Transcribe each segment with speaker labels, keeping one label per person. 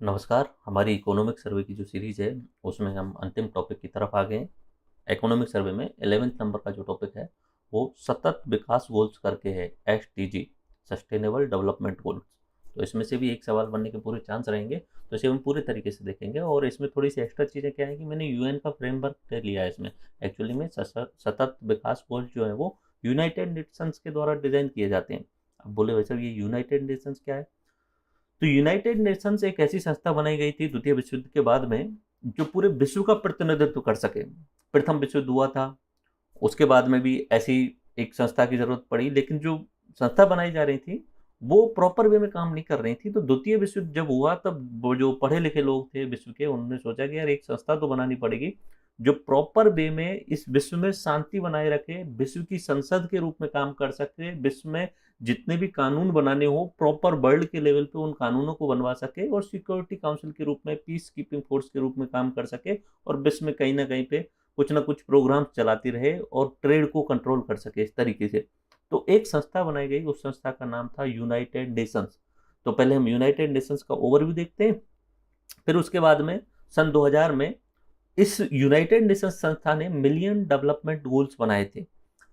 Speaker 1: नमस्कार। हमारी economic survey की जो सीरीज़ है, उसमें हम अंतिम टॉपिक की तरफ आ गए हैं। इकोनॉमिक सर्वे में 11th नंबर का जो टॉपिक है, वो सतत विकास गोल्स करके है, एसडीजी, सस्टेनेबल डेवलपमेंट गोल्स। तो इसमें से भी एक सवाल बनने के पूरे चांस रहेंगे, तो इसे हम पूरे तरीके से देखेंगे। और इसमें थोड़ी-सी एक्स्ट्रा चीज़ें क्या है कि मैंने यूएन का फ्रेमवर्क लिया है इसमें। एक्चुअली में सतत विकास गोल्स जो हैं, वो यूनाइटेड नेशंस के द्वारा डिज़ाइन किए जाते हैं। अब बोले भाई साहब, ये यूनाइटेड नेशंस क्या है? तो यूनाइटेड नेशंस एक ऐसी संस्था बनाई गई थी द्वितीय विश्व युद्ध के बाद में, जो पूरे विश्व का प्रतिनिधित्व कर सके। प्रथम विश्व युद्ध हुआ था, उसके बाद में भी ऐसी एक संस्था की जरूरत पड़ी, लेकिन जो संस्था बनाई जा रही थी वो प्रॉपर वे में काम नहीं कर रही थी। तो द्वितीय विश्व युद्ध जब हुआ, तब वो जो पढ़े लिखे लोग थे विश्व के, उन्होंने सोचा कि यार एक संस्था तो बनानी पड़ेगी जो प्रॉपर वे में इस विश्व में शांति बनाए रखे, विश्व की संसद के रूप में काम कर सके, विश्व में जितने भी कानून बनाने हो प्रॉपर वर्ल्ड के लेवल पे उन कानूनों को बनवा सके, और सिक्योरिटी काउंसिल के रूप में, पीस कीपिंग फोर्स के रूप में काम कर सके, और विश्व में कहीं ना कहीं पे कुछ ना कुछ प्रोग्राम चलाती रहे और ट्रेड को कंट्रोल कर सके इस तरीके से। तो एक संस्था बनाई गई, उस संस्था का नाम था यूनाइटेड नेशंस। तो पहले हम यूनाइटेड नेशंस का ओवरव्यू देखते हैं, फिर उसके बाद में सन 2000 में इस यूनाइटेड नेशंस संस्था ने मिलियन डेवलपमेंट गोल्स बनाए थे।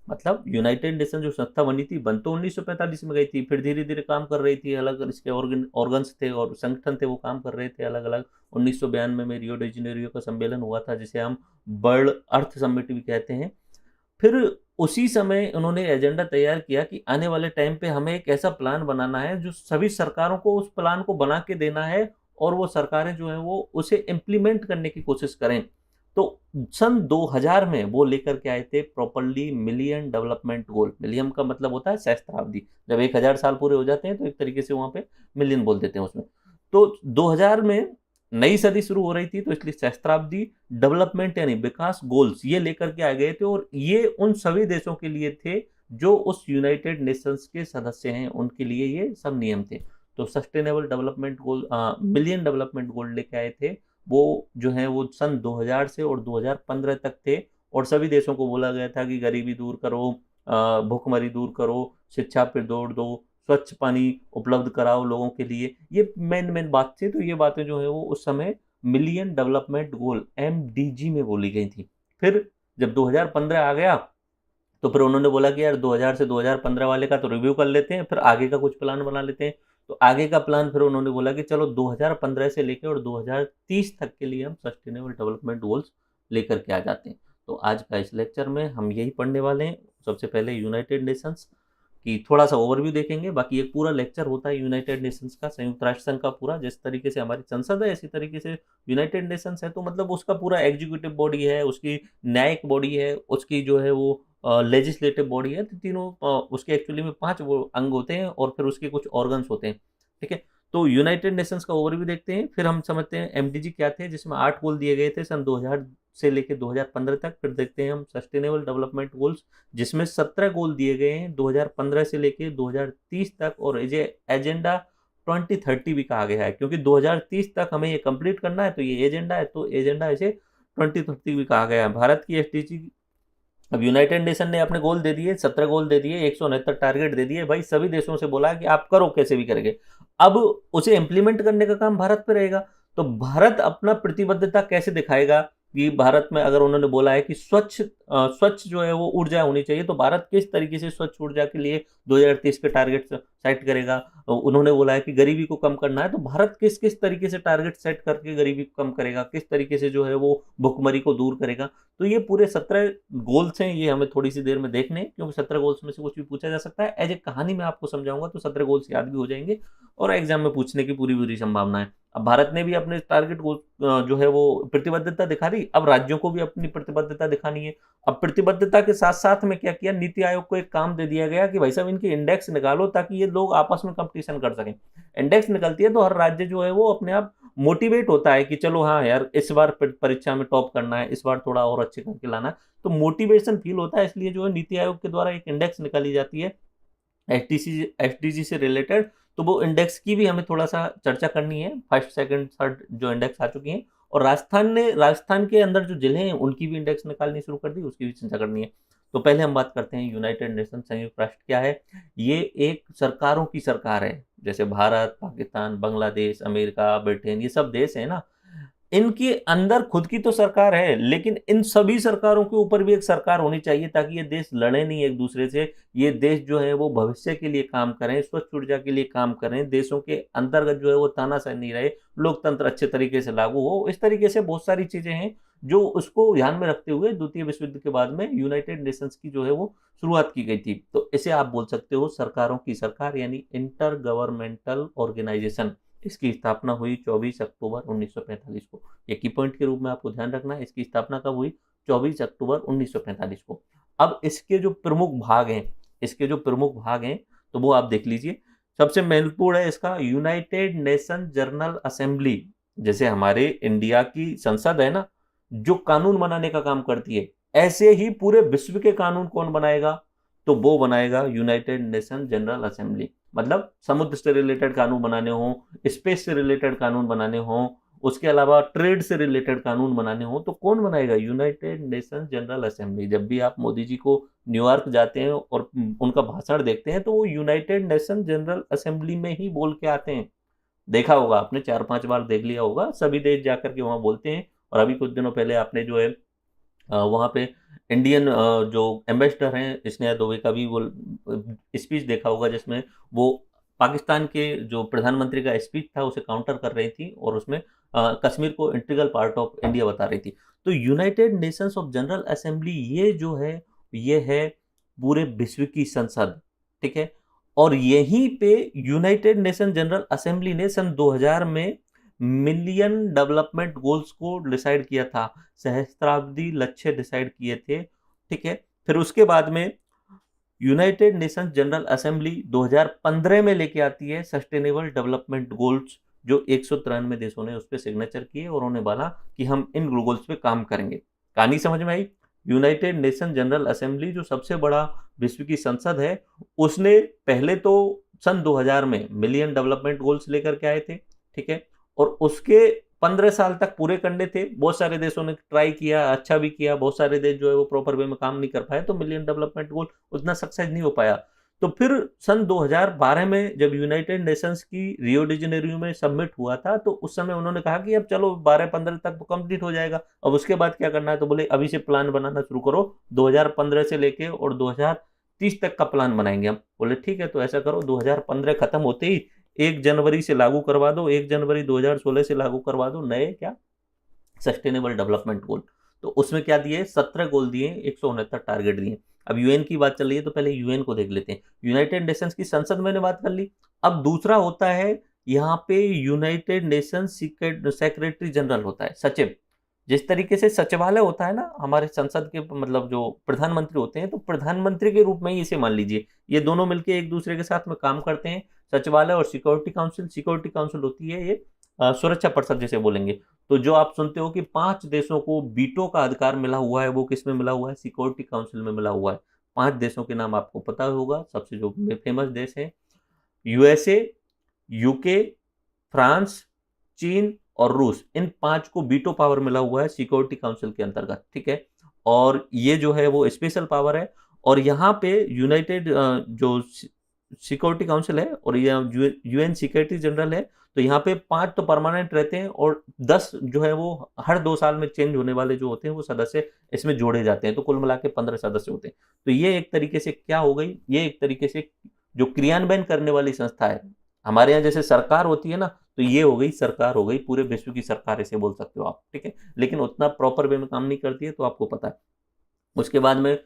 Speaker 1: मतलब यूनाइटेड नेशन जो संस्था बनी थी, बन तो 1945 में गई थी, फिर धीरे धीरे काम कर रही थी, अलग इसके ऑर्गन्स थे और संगठन थे, वो काम कर रहे थे अलग अलग। 1992 में रियो डी जेनेरियो का सम्मेलन हुआ था, जिसे हम वर्ल्ड अर्थ समिट भी कहते हैं। फिर उसी समय उन्होंने एजेंडा तैयार किया कि आने वाले टाइम पे हमें एक ऐसा प्लान बनाना है जो सभी सरकारों को उस प्लान को बना के देना है, और वो सरकारें जो हैं वो उसे इम्प्लीमेंट करने की कोशिश करें। तो सन 2000 में वो लेकर के आए थे properly million development goal. Million का मतलब होता है सहस्त्राब्दी। जब 1000 साल पूरे हो जाते हैं तो एक तरीके से वहां पे मिलियन बोल देते हैं उसमें। तो 2000 में नई सदी शुरू हो रही थी, तो इसलिए सहस्त्राब्दी डेवलपमेंट यानी विकास गोल्स ये लेकर के आ गए थे, और ये उन सभी देशों के लिए थे जो उस यूनाइटेड नेशंस के सदस्य हैं, उनके लिए ये सब नियम थे। तो सस्टेनेबल डेवलपमेंट गोल, मिलियन डेवलपमेंट गोल लेके आए थे। वो जो है वो सन 2000 से और 2015 तक थे, और सभी देशों को बोला गया था कि गरीबी दूर करो, भूखमरी दूर करो, शिक्षा पे जोर दो, स्वच्छ पानी उपलब्ध कराओ लोगों के लिए। ये मेन मेन बात थी। तो ये बातें जो है वो उस समय मिलियन डेवलपमेंट गोल एमडीजी में बोली गई थी। फिर जब 2015 आ गया, तो फिर उन्होंने बोला कि यार 2000 से 2015 वाले का तो रिव्यू कर लेते हैं, फिर आगे का कुछ प्लान बना लेते हैं। तो आगे का प्लान फिर उन्होंने बोला कि चलो 2015 से लेकर और 2030 तक के लिए हम सस्टेनेबल डेवलपमेंट गोल्स लेकर के आ जाते हैं। तो आज का इस लेक्चर में हम यही पढ़ने वाले हैं। सबसे पहले यूनाइटेड नेशंस की थोड़ा सा ओवरव्यू देखेंगे। बाकी एक पूरा लेक्चर होता है यूनाइटेड नेशंस का, संयुक्त राष्ट्र संघ का पूरा। जिस तरीके से हमारी संसद है, इसी तरीके से यूनाइटेड नेशंस है। तो मतलब उसका पूरा एग्जीक्यूटिव बॉडी है, उसकी न्यायिक बॉडी है, उसकी जो है वो लेजिस्लेटिव बॉडी है। तो तीनों उसके एक्चुअली में 5 वो अंग होते हैं, और फिर उसके कुछ ऑर्गन्स होते हैं। ठीक है। तो यूनाइटेड नेशंस का ओवरव्यू देखते हैं, फिर हम समझते हैं एमडीजी क्या थे, जिसमें 8 गोल दिए गए थे सन 2000 से लेकर 2015 तक। फिर देखते हैं हम सस्टेनेबल डेवलपमेंट गोल्स, जिसमें 17 गोल दिए गए हैं 2015 से लेकर 2030 तक, और एजेंडा 2030 भी कहा गया है, क्योंकि 2030 तक हमें ये कंप्लीट करना है। तो ये एजेंडा है, तो एजेंडा इसे 2030 भी कहा गया है। भारत की एसडीजी, अब यूनाइटेड नेशन ने अपने गोल दे दिए, 17 गोल दे दिए, 169 टारगेट दे दिए। भाई सभी देशों से बोला कि आप करो कैसे भी करेंगे। अब उसे इंप्लीमेंट करने का काम भारत पे रहेगा। तो भारत अपना प्रतिबद्धता कैसे दिखाएगा कि भारत में अगर उन्होंने बोला है कि स्वच्छ जो है वो ऊर्जा होनी चाहिए, तो भारत किस तरीके से स्वच्छ ऊर्जा के लिए 2030 के टारगेट सेट करेगा। उन्होंने बोला है कि गरीबी को कम करना है, तो भारत किस किस तरीके से टारगेट सेट करके गरीबी को कम करेगा, किस तरीके से जो है वो भुखमरी को दूर करेगा। तो ये पूरे 17 गोल्स हैं, ये हमें थोड़ी सी देर में देखने हैं, क्योंकि 17 गोल्स में से कुछ भी पूछा जा सकता है। एज ए कहानी में आपको समझाऊंगा तो 17 गोल्स याद भी हो जाएंगे, और एग्जाम में पूछने की पूरी पूरी संभावना है। अब भारत ने भी अपने टारगेट गोल जो है वो प्रतिबद्धता दिखा दी, अब राज्यों को भी अपनी प्रतिबद्धता दिखानी है। अब प्रतिबद्धता के साथ साथ में क्या किया, नीति आयोग को एक काम दे दिया गया कि भाई साहब इनके इंडेक्स निकालो, ताकि ये लोग आपस में कंपटीशन कर सकें। इंडेक्स निकलती है तो हर राज्य जो है वो अपने आप मोटिवेट होता है कि चलो हाँ यार, इस बार परीक्षा में टॉप करना है, इस बार थोड़ा और अच्छे करके लाना है। तो मोटिवेशन फील होता है, इसलिए जो है नीति आयोग के द्वारा एक इंडेक्स निकाली जाती है एसडीजी से रिलेटेड। तो वो इंडेक्स की भी हमें थोड़ा सा चर्चा करनी है। फर्स्ट सेकंड थर्ड जो इंडेक्स आ चुकी हैं, और राजस्थान के अंदर जो जिले हैं उनकी भी इंडेक्स निकालनी शुरू कर दी, उसकी भी चर्चा करनी है। तो पहले हम बात करते हैं यूनाइटेड नेशन संयुक्त राष्ट्र क्या है। ये एक सरकारों की सरकार है, जैसे भारत, पाकिस्तान, बांग्लादेश, अमेरिका, ब्रिटेन, ये सब देश है ना, इनके अंदर खुद की तो सरकार है, लेकिन इन सभी सरकारों के ऊपर भी एक सरकार होनी चाहिए, ताकि ये देश लड़े नहीं एक दूसरे से। ये देश जो है वो भविष्य के लिए काम करें, स्वच्छ ऊर्जा के लिए काम करें, देशों के अंतर्गत जो है वो तानाशाही नहीं रहे, लोकतंत्र अच्छे तरीके से लागू हो। इस तरीके से बहुत सारी चीजें हैं जो उसको ध्यान में रखते हुए द्वितीय विश्व युद्ध के बाद में यूनाइटेड नेशंस की जो है वो शुरुआत की गई थी। तो इसे आप बोल सकते हो सरकारों की सरकार, यानी इंटर गवर्नमेंटल ऑर्गेनाइजेशन। इसकी स्थापना हुई 24 अक्टूबर 1945 को। ये की पॉइंट के रूप में आपको ध्यान रखना है, इसकी स्थापना कब हुई? 24 अक्टूबर 1945 को। अब इसके जो प्रमुख भाग हैं, तो वो आप देख लीजिए। सबसे महत्वपूर्ण है इसका यूनाइटेड नेशन जनरल असेंबली। जैसे हमारे इंडिया की संसद है ना, जो कानून बनाने का काम करती है, ऐसे ही पूरे विश्व के कानून कौन बनाएगा? तो वो बनाएगा यूनाइटेड नेशन जनरल असेंबली। मतलब समुद्र से रिलेटेड कानून बनाने हो, स्पेस से रिलेटेड कानून बनाने हो, उसके अलावा ट्रेड से रिलेटेड कानून बनाने हो, तो कौन बनाएगा? United nation general assembly. जब भी आप मोदी जी को न्यूयॉर्क जाते हैं और उनका भाषण देखते हैं, तो वो यूनाइटेड नेशन जनरल असेंबली में ही बोल के आते हैं। देखा होगा आपने, 4-5 बार देख लिया होगा, सभी देश जाकर के वहां बोलते हैं। और अभी कुछ दिनों पहले आपने जो है वहाँ पे इंडियन जो एम्बेसडर हैं स्नेहा दुबे का भी वो स्पीच देखा होगा, जिसमें वो पाकिस्तान के जो प्रधानमंत्री का स्पीच था उसे काउंटर कर रही थी, और उसमें कश्मीर को इंटीग्रल पार्ट ऑफ इंडिया बता रही थी। तो United Nations of general assembly ये जो है, ये है पूरे विश्व की संसद, ठीक है। और यहीं पे यूनाइटेड नेशन जनरल असेंबली ने सन 2000 में मिलियन डेवलपमेंट गोल्स को डिसाइड किया था, सहस्त्राब्दी लक्ष्य डिसाइड किए थे, ठीक है। फिर उसके बाद में यूनाइटेड नेशंस जनरल असेंबली 2015 में लेके आती है सस्टेनेबल डेवलपमेंट गोल्स, जो 193 देशों ने उस पर सिग्नेचर किए और उन्होंने बोला कि हम इन गोल्स पे काम करेंगे। कहानी समझ में आई? यूनाइटेड नेशन जनरल असेंबली जो सबसे बड़ा विश्व की संसद है, उसने पहले तो सन 2000 में मिलियन डेवलपमेंट गोल्स लेकर के आए थे, ठीक है। और उसके 15 साल तक पूरे करने थे। बहुत सारे देशों ने ट्राई किया, अच्छा भी किया, बहुत सारे देश जो है वो प्रॉपर वे में काम नहीं कर पाए, तो मिलियन डेवलपमेंट गोल उतना सक्सेस नहीं हो पाया। तो फिर सन 2012 में जब यूनाइटेड नेशंस की रियो डी जेनेरियो में सबमिट हुआ था, तो उस समय उन्होंने कहा कि अब चलो 12-15 तक तो कंप्लीट हो जाएगा, अब उसके बाद क्या करना है? तो बोले अभी से प्लान बनाना शुरू करो, 2015 से लेके और 2030 तक का प्लान बनाएंगे हम। बोले ठीक है, तो ऐसा करो 2015 खत्म होते ही 1 जनवरी से लागू करवा दो, 1 जनवरी 2016 से लागू करवा दो नए क्या सस्टेनेबल डेवलपमेंट गोल। तो उसमें क्या दिए? 17 गोल दिए, 169 टारगेट दिए। अब यूएन की बात चल रही है, तो पहले यूएन को देख लेते हैं। यूनाइटेड नेशंस की संसद मैंने बात कर ली। अब दूसरा होता है यहाँ पे यूनाइटेड नेशन सेक्रेटरी जनरल होता है, सचिव। जिस तरीके से सचिवालय होता है ना हमारे संसद के, मतलब जो प्रधानमंत्री होते हैं, तो प्रधानमंत्री के रूप में ही इसे मान लीजिए। ये दोनों मिलके एक दूसरे के साथ में काम करते हैं, सचिवालय और सिक्योरिटी काउंसिल। सिक्योरिटी काउंसिल होती है ये सुरक्षा परिषद जिसे बोलेंगे। तो जो आप सुनते हो कि 5 देशों को वीटो का अधिकार मिला हुआ है, वो किस में मिला हुआ है? सिक्योरिटी काउंसिल में मिला हुआ है। 5 देशों के नाम आपको पता होगा, सबसे जो फेमस देश है यूएसए, यूके, फ्रांस, चीन और रूस। इन 5 को वीटो पावर मिला हुआ है सिक्योरिटी काउंसिल के अंतर्गत, ठीक है। और ये जो है वो स्पेशल पावर है। और यहाँ पे यूनाइटेड जो सिक्योरिटी काउंसिल है और ये यूएन सिक्योरिटी जनरल है, तो यहाँ पे 5 तो परमानेंट रहते हैं और 10 जो है वो हर 2 साल में चेंज होने वाले जो होते हैं वो सदस्य इसमें जोड़े जाते हैं। तो कुल मिला के 15 सदस्य होते हैं। तो ये एक तरीके से क्या हो गई? ये एक तरीके से जो क्रियान्वयन करने वाली संस्था है। हमारे यहाँ जैसे सरकार होती है ना, तो ये हो गई सरकार, हो गई पूरे विश्व की सरकार, ऐसे बोल सकते हो आप, ठीक है। लेकिन उतना प्रॉपर वे में काम नहीं करती है, तो आपको पता है। उसके बाद में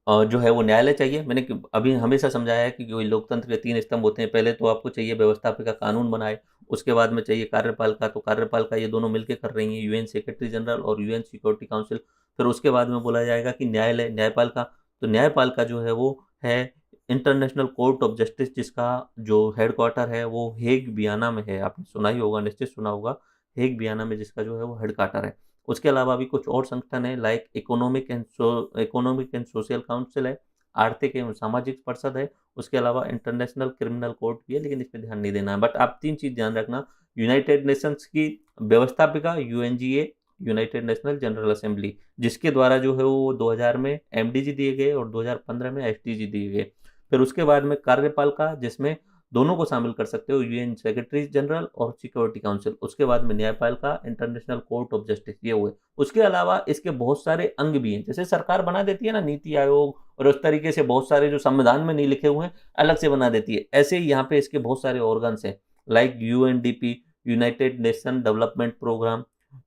Speaker 1: जो है वो न्यायालय चाहिए। मैंने अभी हमेशा समझाया है कि जो लोकतंत्र के 3 स्तंभ होते हैं, पहले तो आपको चाहिए व्यवस्थापिका, कानून बनाए। उसके बाद में चाहिए कार्यपालिका, तो कार्यपालिका ये दोनों मिलकर कर रही हैं, यूएन सेक्रेटरी जनरल और यूएन सिक्योरिटी काउंसिल। फिर उसके बाद में बोला जाएगा कि न्यायालय, न्यायपालिका। तो न्यायपालिका जो है वो है इंटरनेशनल कोर्ट ऑफ जस्टिस, जिसका जो हेडक्वार्टर है वो हेग बियाना में है। आपने सुना ही होगा, निश्चित सुना होगा, हेग बियाना में जिसका जो है वो हेडक्वार्टर है। उसके अलावा भी कुछ और संगठन है, like economic and social council है, आर्थिक एवं सामाजिक परिषद है। उसके अलावा इंटरनेशनल क्रिमिनल कोर्ट भी है, लेकिन इस पर ध्यान नहीं देना है। बट आप 3 चीज ध्यान रखना, यूनाइटेड नेशंस की व्यवस्थापिका UNGA, United National General Assembly, जिसके द्वारा जो है वो 2000 में एमडीजी दिए गए और 2015 में एसडीजी दिए गए। फिर उसके बाद में कार्यपालिका, जिसमें दोनों को शामिल कर सकते हो, यूएन सेक्रेटरी जनरल और सिक्योरिटी काउंसिल। उसके बाद में न्यायपालिका, इंटरनेशनल कोर्ट ऑफ जस्टिस, ये हुए। उसके अलावा इसके बहुत सारे अंग भी हैं, जैसे सरकार बना देती है ना नीति आयोग, और उस तरीके से बहुत सारे जो संविधान में नहीं लिखे हुए हैं अलग से बना देती है, ऐसे ही यहाँ पे इसके बहुत सारे ऑर्गन्स हैं, like UNDP, United Nation development programme,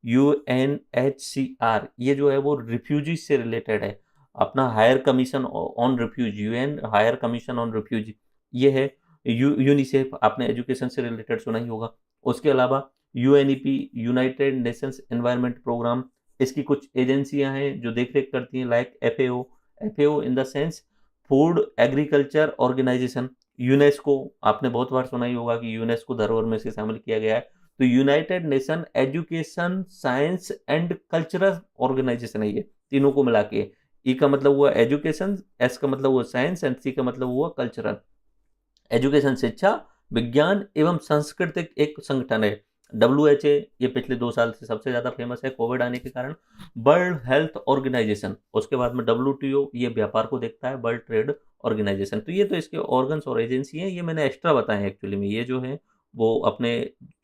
Speaker 1: UNHCR, ये जो है वो रिफ्यूजीज से रिलेटेड है। अपना higher commission on refuge, UN higher commission on refugee, ये है। यूनिसेफ, आपने एजुकेशन से रिलेटेड सुना ही होगा। उसके अलावा UNEP, United Nations environment programme, इसकी कुछ एजेंसियां हैं जो देखरेख करती हैं, like FAO, FAO in the sense food agriculture organisation. UNESCO, आपने बहुत बार सुना ही होगा कि यूनेस्को धरोहर में से शामिल किया गया है। तो United Nation education science and cultural organisation है, ये तीनों को मिला के। ई का मतलब हुआ एजुकेशन, एस का मतलब हुआ साइंस, एंड सी का मतलब हुआ कल्चरल। एजुकेशन शिक्षा, विज्ञान एवं सांस्कृतिक एक संगठन है। WHO, ये पिछले 2 साल से सबसे ज्यादा फेमस है कोविड आने के कारण। वर्ल्ड हेल्थ ऑर्गेनाइजेशन, उसके बाद में WTO, ये व्यापार को देखता है, वर्ल्ड ट्रेड ऑर्गेनाइजेशन। तो ये तो इसके ऑर्गन्स और एजेंसी हैं, ये मैंने एक्स्ट्रा बताए हैं एक्चुअली में। ये जो है वो अपने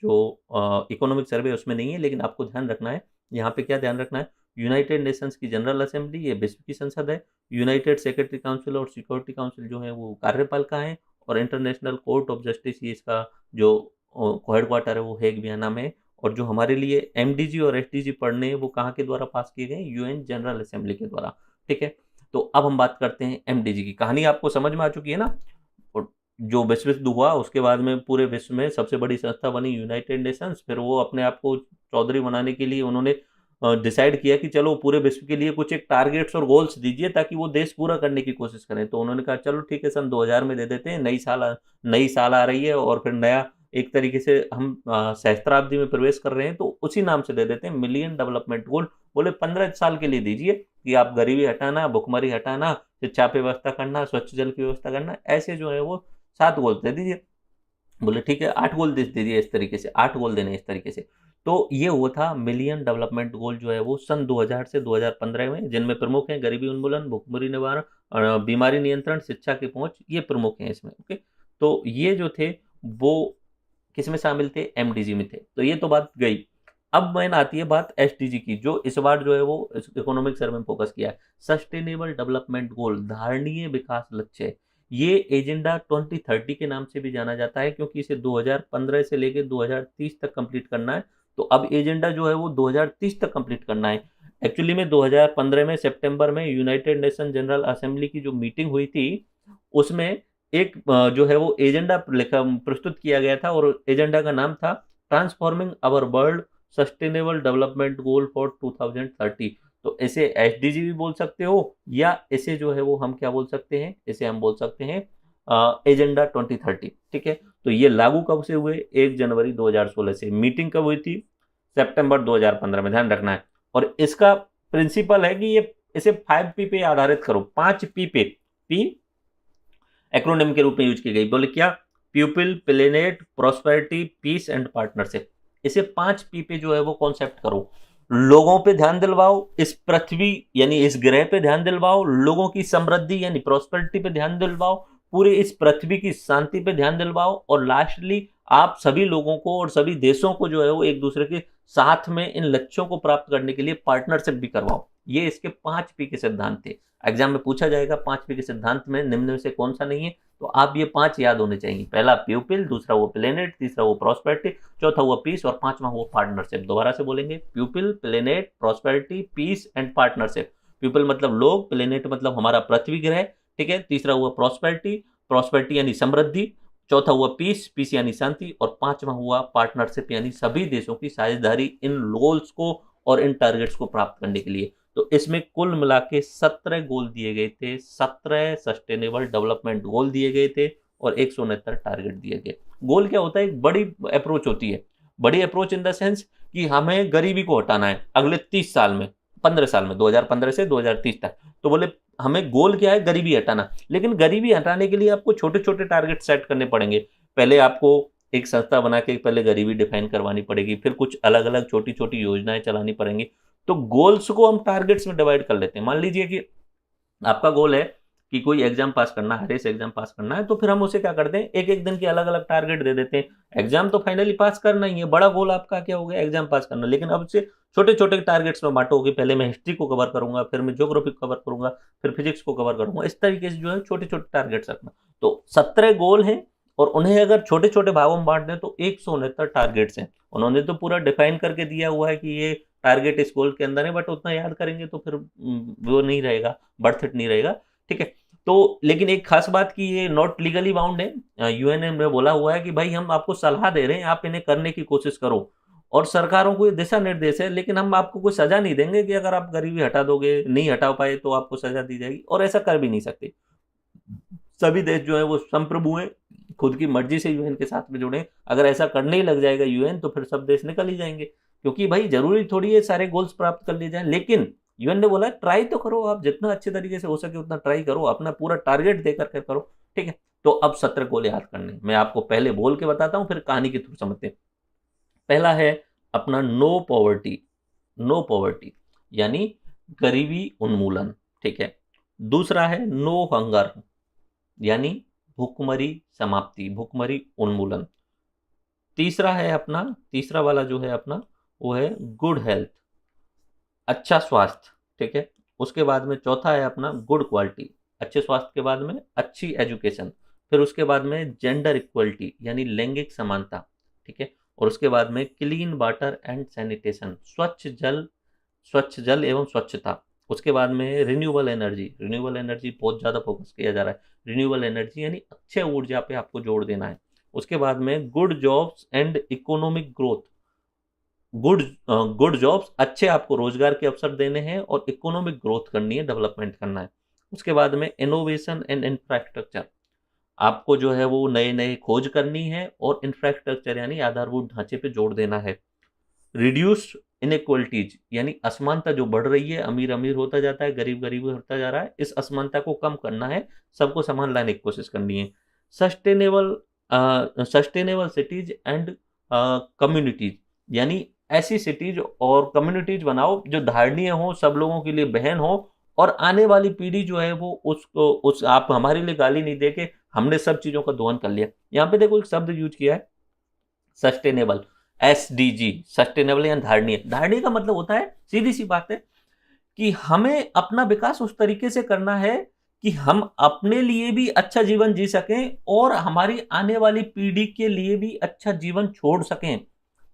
Speaker 1: जो इकोनॉमिक सर्वे उसमें नहीं है, लेकिन आपको ध्यान रखना है, यहाँ पे क्या ध्यान रखना है, यूनाइटेड नेशंस की जनरल असेंबली, ये विश्व की संसद है। यूनाइटेड सेक्रेटरी काउंसिल और सिक्योरिटी काउंसिल जो है वो कार्यपालिका है। और इंटरनेशनल कोर्ट ऑफ जस्टिस, ये इसका जो हेडक्वार्टर है वो हेग वियना में। और जो हमारे लिए एमडीजी और एसडीजी पढ़ने हैं वो कहाँ के द्वारा पास किए गए, यूएन जनरल असेंबली के द्वारा। ठीक है, तो अब हम बात करते हैं एमडीजी की। कहानी आपको समझ में आ चुकी है ना। और जो विश्व युद्ध हुआ उसके बाद में पूरे विश्व में सबसे बड़ी संस्था बनी यूनाइटेड नेशंस। फिर वो अपने आप को चौधरी बनाने के लिए उन्होंने डिसाइड किया कि चलो पूरे विश्व के लिए कुछ एक टारगेट्स और गोल्स दीजिए ताकि वो देश पूरा करने की कोशिश करें। तो उन्होंने कहा चलो ठीक है, सन 2000 में दे देते हैं, नई साल आ रही है और फिर नया एक तरीके से हम सहस्त्राब्दी में प्रवेश कर रहे हैं, तो उसी नाम से दे देते हैं मिलियन डेवलपमेंट गोल। बोले 15 साल के लिए दीजिए कि आप गरीबी हटाना, भुखमरी हटाना, शिक्षा की व्यवस्था करना, स्वच्छ जल की व्यवस्था करना, ऐसे जो है वो 7 गोल दे दीजिए। बोले ठीक है, 8 गोल दे दीजिए, इस तरीके से 8 गोल देने इस तरीके से। तो ये हुआ था मिलियन डेवलपमेंट गोल जो है वो सन 2000 से 2015 में, जिनमें प्रमुख हैं गरीबी उन्मूलन, भुखमरी निवारण, बीमारी नियंत्रण, शिक्षा की पहुंच, ये प्रमुख हैं इसमें। ओके, तो ये जो थे वो किस में शामिल थे, एमडीजी में थे। तो ये तो बात गई। अब मैंने आती है बात एसडीजी की, जो इस बार जो है वो इकोनॉमिक सर्वे में फोकस किया है। सस्टेनेबल डेवलपमेंट गोल, धारणीय विकास लक्ष्य। ये एजेंडा 2030 के नाम से भी जाना जाता है, क्योंकि इसे 2015 से लेकर 2030 तक कंप्लीट करना है। तो अब एजेंडा जो है वो 2030 तक कंप्लीट करना है। एक्चुअली में 2015 में सितंबर में यूनाइटेड नेशन जनरल असेंबली की जो मीटिंग हुई थी, उसमें एक जो है वो एजेंडा प्रस्तुत किया गया था, और एजेंडा का नाम था transforming our world sustainable development goal for 2030। तो इसे एसडीजी भी बोल सकते हो, या इसे जो है वो हम क्या बोल सकते हैं, इसे हम बोल सकते हैं एजेंडा 2030। ठीक है, तो ये लागू कब से हुए, 1 जनवरी 2016 से। मीटिंग कब हुई थी, सितंबर 2015 में, ध्यान रखना है। और इसका प्रिंसिपल है कि ये इसे 5P पे आधारित करो, 5P पे, पी एक्रोनिम के रूप में यूज की गई। बोले क्या, people, planet, prosperity, peace and partnership. इसे 5P पे जो है वो कॉन्सेप्ट करो। लोगों पे ध्यान दिलवाओ, इस पृथ्वी यानी इस ग्रह पे ध्यान दिलवाओ, लोगों की समृद्धि यानी प्रॉस्पेरिटी पे ध्यान दिलवाओ, पूरे इस पृथ्वी की शांति पे ध्यान दिलवाओ, और लास्टली आप सभी लोगों को और सभी देशों को जो है वो एक दूसरे के साथ में इन लक्ष्यों को प्राप्त करने के लिए पार्टनरशिप भी करवाओ। ये इसके 5P के सिद्धांत थे। एग्जाम में पूछा जाएगा 5P के सिद्धांत में निम्न में से कौन सा नहीं है, तो आप ये 5 याद होने चाहिए। पहला प्यूपिल, दूसरा वो प्लेनेट, तीसरा वो प्रॉस्पेरिटी, चौथा हुआ पीस, और 5वां हुआ पार्टनरशिप। दोबारा से बोलेंगे, pupil, planet, prosperity, peace and partnership. Pupil मतलब लोग, प्लेनेट मतलब हमारा पृथ्वी ग्रह, ठीक है, तीसरा हुआ प्रॉस्पेरिटी, प्रॉस्पेरिटी यानी समृद्धि, चौथा हुआ पीस, पीस यानी शांति, और 5वां हुआ पार्टनरशिप यानी सभी देशों की साझेदारी इन गोल्स को और इन टारगेट्स को प्राप्त करने के लिए। तो इसमें कुल मिला के 17 गोल दिए गए थे, 17 सस्टेनेबल डेवलपमेंट गोल दिए गए थे, और 169 टारगेट दिए गए। गोल क्या होता है, एक बड़ी अप्रोच होती है। बड़ी अप्रोच इन द सेंस कि हमें गरीबी को हटाना है अगले 30 साल में, 15 साल में, 2015 से 2030 तक। तो बोले हमें गोल क्या है, गरीबी हटाना। लेकिन गरीबी हटाने के लिए आपको छोटे छोटे टारगेट सेट करने पड़ेंगे। पहले आपको एक संस्था बना के पहले गरीबी डिफाइन करवानी पड़ेगी, फिर कुछ अलग अलग छोटी छोटी योजनाएं चलानी पड़ेंगी, तो गोल्स को हम टारगेट्स में डिवाइड कर लेते हैं। मान लीजिए कि आपका गोल है कि कोई एग्जाम पास करना है, रेस एग्जाम पास करना है, तो फिर हम उसे क्या करते हैं, एक एक दिन की अलग अलग टारगेट दे देते हैं। एग्जाम तो फाइनली पास करना ही है, बड़ा गोल आपका क्या हो गया, एग्जाम पास करना, लेकिन अब से छोटे छोटे टारगेट्स में बांटो कि पहले मैं हिस्ट्री को कवर करूंगा, फिर मैं ज्योग्राफी को कवर करूंगा, फिर फिजिक्स को कवर करूंगा। इस तरीके से जो है छोटे छोटे टारगेट्स रखना। तो 17 गोल हैं और उन्हें अगर छोटे छोटे भागों में बांट दें तो 169 टारगेट्स हैं। उन्होंने तो पूरा डिफाइन करके दिया हुआ है कि ये टारगेट इस गोल के अंदर है, बट उतना याद करेंगे तो फिर वो नहीं रहेगा, बर्थ इट नहीं रहेगा। ठीक है, तो लेकिन एक खास बात कि ये नॉट लीगली बाउंड है। यूएनए में बोला हुआ है कि भाई हम आपको सलाह दे रहे हैं, आप इन्हें करने की कोशिश करो, और सरकारों को ये दिशा निर्देश है, लेकिन हम आपको कोई सजा नहीं देंगे कि अगर आप गरीबी हटा दोगे, नहीं हटा पाए तो आपको सजा दी जाएगी, और ऐसा कर भी नहीं सकते। सभी देश जो है वो संप्रभु हैं, खुद की मर्जी से यूएन के साथ में जुड़े। अगर ऐसा करने ही लग जाएगा यूएन तो फिर सब देश निकल ही जाएंगे, क्योंकि भाई जरूरी थोड़ी है सारे गोल्स प्राप्त कर लिए जाएं। लेकिन यूएन ने बोला ट्राई तो करो, आप जितना अच्छे तरीके से हो सके उतना ट्राई करो, अपना पूरा टारगेट देकर के करो। ठीक है, तो अब 17 गोल याद करने, मैं आपको पहले बोल के बताता हूँ, फिर कहानी के थ्रू समझते हैं। पहला है अपना नो पॉवर्टी, नो पॉवर्टी यानी गरीबी उन्मूलन। ठीक है, दूसरा है नो हंगर यानी भूखमरी समाप्ति, भूखमरी उन्मूलन। तीसरा है अपना, तीसरा वाला जो है अपना वो है गुड हेल्थ, अच्छा स्वास्थ्य। ठीक है, उसके बाद में चौथा है अपना गुड क्वालिटी, अच्छे स्वास्थ्य के बाद में अच्छी एजुकेशन, फिर उसके बाद में जेंडर इक्वलिटी यानी लैंगिक समानता। ठीक है, और उसके बाद में क्लीन वाटर एंड सैनिटेशन, स्वच्छ जल एवं स्वच्छता। उसके बाद में रिन्यूएबल एनर्जी, रिन्यूएबल एनर्जी बहुत ज़्यादा फोकस किया जा रहा है, रिन्यूएबल एनर्जी यानी अक्षय ऊर्जा पे आपको जोड़ देना है। उसके बाद में good jobs and economic growth, good jobs, अच्छे आपको रोजगार के अवसर देने हैं और इकोनॉमिक ग्रोथ करनी है, डेवलपमेंट करना है। उसके बाद में इनोवेशन एंड इंफ्रास्ट्रक्चर, आपको जो है वो नए नए खोज करनी है और इंफ्रास्ट्रक्चर यानी आधारभूत ढांचे पे जोड़ देना है। रिड्यूस इनइक्वलिटीज यानी असमानता जो बढ़ रही है, अमीर अमीर होता जाता है, गरीब गरीब होता जा रहा है, इस असमानता को कम करना है, सबको समान लाने की कोशिश करनी है। Sustainable sustainable cities and communities यानी ऐसी सिटीज और कम्युनिटीज बनाओ जो धारणीय हो, सब लोगों के लिए बहन हो, और आने वाली पीढ़ी जो है वो उसको उस आप हमारे लिए गाली नहीं दे के हमने सब चीजों का दोहन कर लिया। यहाँ पे देखो एक शब्द यूज किया है सस्टेनेबल, SDG, सस्टेनेबल या धारणीय। धारणीय का मतलब होता है, सीधी सी बात है कि हमें अपना विकास उस तरीके से करना है कि हम अपने लिए भी अच्छा जीवन जी सकें और हमारी आने वाली पीढ़ी के लिए भी अच्छा जीवन छोड़ सकें।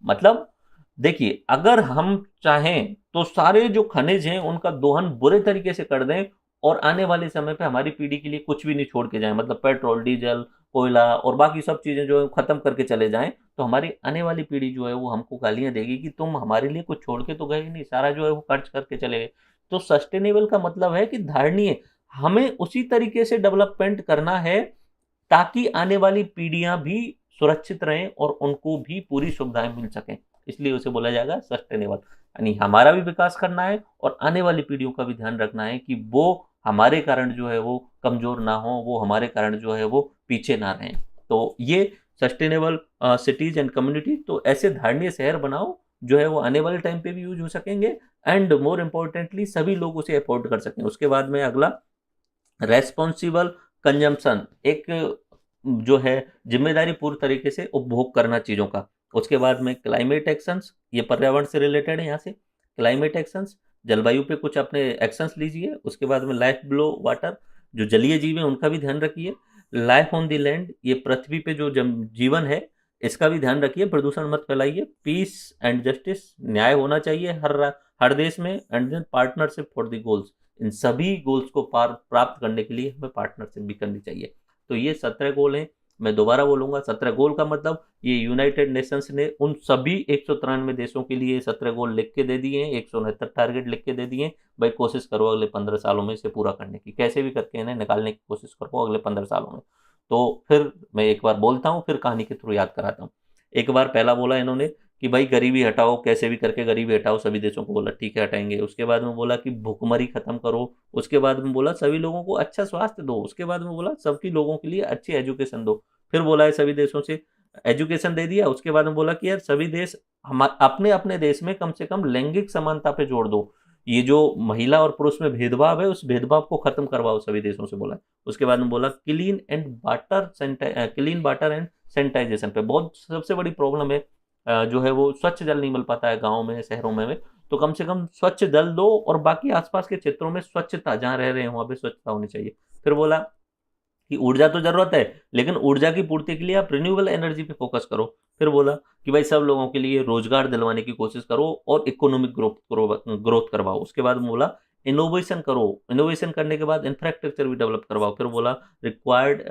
Speaker 1: मतलब देखिए, अगर हम चाहें तो सारे जो खनिज हैं उनका दोहन बुरे तरीके से कर दें और आने वाले समय पे हमारी पीढ़ी के लिए कुछ भी नहीं छोड़ के जाएं, मतलब पेट्रोल, डीजल, कोयला और बाकी सब चीजें जो है खत्म करके चले जाएं, तो हमारी आने वाली पीढ़ी जो है वो हमको गालियां देगी कि तुम हमारे लिए कुछ छोड़ के तो गए नहीं, सारा जो है वो खर्च करके चले गए। तो सस्टेनेबल का मतलब है कि धारणीय, हमें उसी तरीके से डेवलपमेंट करना है ताकि आने वाली पीढ़ियां भी सुरक्षित रहें और उनको भी पूरी सुविधाएं मिल सकें, इसलिए उसे बोला जाएगा सस्टेनेबल। यानी हमारा भी विकास करना है और आने वाली पीढ़ियों का भी ध्यान रखना है कि वो हमारे कारण जो है वो कमजोर ना हो, वो हमारे कारण जो है वो पीछे ना रहें। तो ये सस्टेनेबल सिटीज एंड कम्युनिटी, तो ऐसे धारणीय शहर बनाओ जो है वो आने वाले टाइम पे भी यूज हो सकेंगे एंड मोर इम्पोर्टेंटली सभी लोग उसे अफोर्ड कर सकें। उसके बाद में अगला रेस्पॉन्सिबल कंजम्पशन, एक जो है जिम्मेदारी पूर्ण तरीके से उपभोग करना चीज़ों का। उसके बाद में क्लाइमेट एक्शंस, ये पर्यावरण से रिलेटेड है, यहाँ से क्लाइमेट एक्शंस, जलवायु पे कुछ अपने एक्शंस लीजिए। उसके बाद में लाइफ बिलो वाटर, जो जलीय जीव है उनका भी ध्यान रखिए। लाइफ ऑन द लैंड, ये पृथ्वी पे जो जीवन है इसका भी ध्यान रखिए, प्रदूषण मत फैलाइए। पीस एंड जस्टिस, न्याय होना चाहिए हर देश में। And then partnership for the goals, इन सभी गोल्स को प्राप्त करने के लिए हमें पार्टनरशिप भी करनी चाहिए। तो ये 17 गोल हैं। मैं दोबारा बोलूंगा, 17 गोल का मतलब ये यूनाइटेड नेशंस ने उन सभी 193 देशों के लिए 17 गोल लिख के दे दिए हैं, 169 टारगेट लिख के दे दिए हैं। भाई कोशिश करो अगले 15 सालों में इसे पूरा करने की, कैसे भी करके इन्हें निकालने की कोशिश करो अगले 15 सालों में। तो फिर मैं एक बार बोलता हूँ, फिर कहानी के थ्रू याद कराता हूँ। एक बार पहला बोला इन्होंने कि भाई गरीबी हटाओ, कैसे भी करके गरीबी हटाओ, सभी देशों को बोला ठीक है हटाएंगे। उसके बाद में बोला कि भुखमरी खत्म करो। उसके बाद में बोला सभी लोगों को अच्छा स्वास्थ्य दो। उसके बाद में बोला सबकी लोगों के लिए अच्छी एजुकेशन दो। फिर बोला है सभी देशों से एजुकेशन दे दिया। उसके बाद में बोला कि यार सभी देश हम अपने अपने देश में कम से कम लैंगिक समानता पे जोड़ दो, ये जो महिला और पुरुष में भेदभाव है उस भेदभाव को खत्म करवाओ सभी देशों से बोला। उसके बाद में बोला क्लीन वाटर एंड सैनिटाइजेशन पे बहुत सबसे बड़ी प्रॉब्लम है, जो है वो स्वच्छ जल नहीं मिल पाता है गाँव में शहरों में, तो कम से कम स्वच्छ जल दो और बाकी आसपास के क्षेत्रों में स्वच्छता जहाँ रह रहे हैं वहाँ पे स्वच्छता होनी चाहिए। फिर बोला कि ऊर्जा तो जरूरत है लेकिन ऊर्जा की पूर्ति के लिए आप रिन्यूएबल एनर्जी पे फोकस करो। फिर बोला कि भाई सब लोगों के लिए रोजगार दिलवाने की कोशिश करो और इकोनॉमिक ग्रोथ करवाओ। उसके बाद बोला इनोवेशन करो, इनोवेशन करने के बाद इंफ्रास्ट्रक्चर भी डेवलप करवाओ। फिर बोला रिक्वायर्ड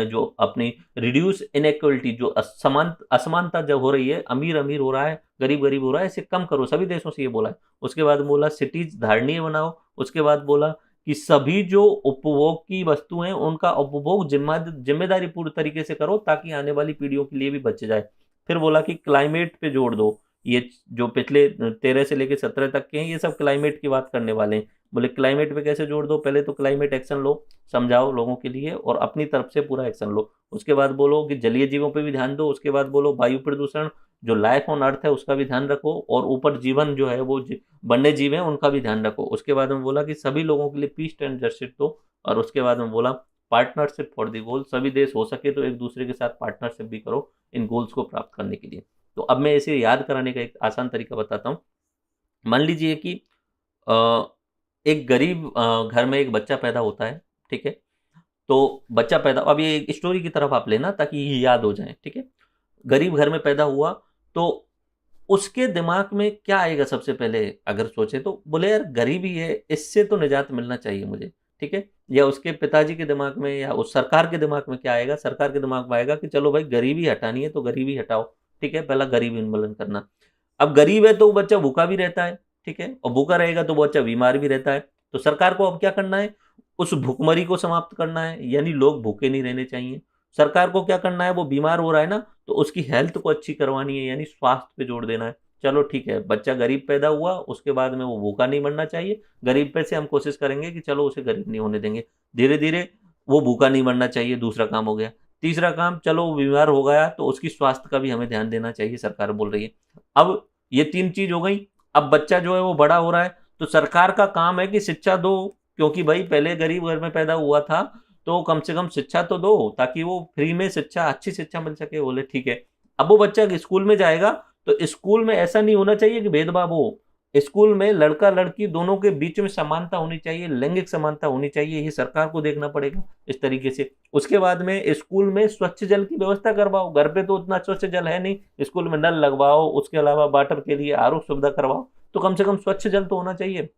Speaker 1: जो अपनी रिड्यूस इनइक्वलिटी, जो असमानता जब हो रही है, अमीर अमीर हो रहा है गरीब गरीब हो रहा है, इसे कम करो, सभी देशों से ये बोला है। उसके बाद बोला सिटीज धारणीय बनाओ। उसके बाद बोला कि सभी जो उपभोग की वस्तुएं उनका उपभोग जिम्मेदारी पूर्ण तरीके से करो ताकि आने वाली पीढ़ियों के लिए भी बच जाए। फिर बोला कि क्लाइमेट पे जोड़ दो, ये जो पिछले 13 से लेकर 17 तक के हैं ये सब क्लाइमेट की बात करने वाले हैं। बोले क्लाइमेट पे कैसे जोड़ दो, पहले तो क्लाइमेट एक्शन लो, समझाओ लोगों के लिए और अपनी तरफ से पूरा एक्शन लो। उसके बाद बोलो कि जलीय जीवों पे भी ध्यान दो। उसके बाद बोलो वायु प्रदूषण, जो लाइफ ऑन अर्थ है उसका भी ध्यान रखो और ऊपर जीवन जो है वो वन्य जीव है उनका भी ध्यान रखो। उसके बाद में बोला कि सभी लोगों के लिए पीस एंड जस्टिस दो। और उसके बाद में बोला पार्टनरशिप फॉर द गोल, सभी देश हो सके तो एक दूसरे के साथ पार्टनरशिप भी करो इन गोल्स को प्राप्त करने के लिए। तो अब मैं इसे याद कराने का एक आसान तरीका बताता हूँ। मान लीजिए कि एक गरीब घर में एक बच्चा पैदा होता है, ठीक है। तो बच्चा पैदा, अब ये एक स्टोरी की तरफ आप लेना ताकि ये याद हो जाए, ठीक है। गरीब घर में पैदा हुआ तो उसके दिमाग में क्या आएगा सबसे पहले, अगर सोचे तो बोले यार गरीबी है इससे तो निजात मिलना चाहिए मुझे, ठीक है। या उसके पिताजी के दिमाग में या उस सरकार के दिमाग में क्या आएगा, सरकार के दिमाग में आएगा कि चलो भाई गरीबी हटानी है तो गरीबी हटाओ, ठीक है, पहला गरीबी उन्मूलन करना। अब गरीब है तो वो बच्चा भूखा भी रहता है, ठीक है, और भूखा रहेगा तो वो बच्चा बीमार भी रहता है। तो सरकार को अब क्या करना है, उस भूखमरी को समाप्त करना है, यानी लोग भूखे नहीं रहने चाहिए। सरकार को क्या करना है, वो बीमार हो रहा है ना तो उसकी हेल्थ को अच्छी करवानी है, यानी स्वास्थ्य पे जोर देना है। चलो ठीक है, बच्चा गरीब पैदा हुआ उसके बाद में वो भूखा नहीं मरना चाहिए, गरीब पे से हम कोशिश करेंगे कि चलो उसे गरीब नहीं होने देंगे, धीरे धीरे वो भूखा नहीं मरना चाहिए, दूसरा काम हो गया। तीसरा काम, चलो वो बीमार हो गया तो उसकी स्वास्थ्य का भी हमें ध्यान देना चाहिए, सरकार बोल रही है। अब ये 3 चीज हो गई। अब बच्चा जो है वो बड़ा हो रहा है तो सरकार का काम है कि शिक्षा दो, क्योंकि भाई पहले गरीब घर में पैदा हुआ था तो कम से कम शिक्षा तो दो ताकि वो फ्री में शिक्षा, अच्छी शिक्षा मिल सके। बोले ठीक है। अब वो बच्चा स्कूल में जाएगा तो स्कूल में ऐसा नहीं होना चाहिए कि भेदभाव हो, स्कूल में लड़का लड़की दोनों के बीच में समानता होनी चाहिए, लैंगिक समानता होनी चाहिए, ये सरकार को देखना पड़ेगा इस तरीके से। उसके बाद में स्कूल में स्वच्छ जल की व्यवस्था करवाओ, घर पे तो उतना स्वच्छ जल है नहीं, स्कूल में नल लगवाओ, उसके अलावा वाटर के लिए आरओ सुविधा करवाओ, तो कम से कम स्वच्छ जल तो होना चाहिए।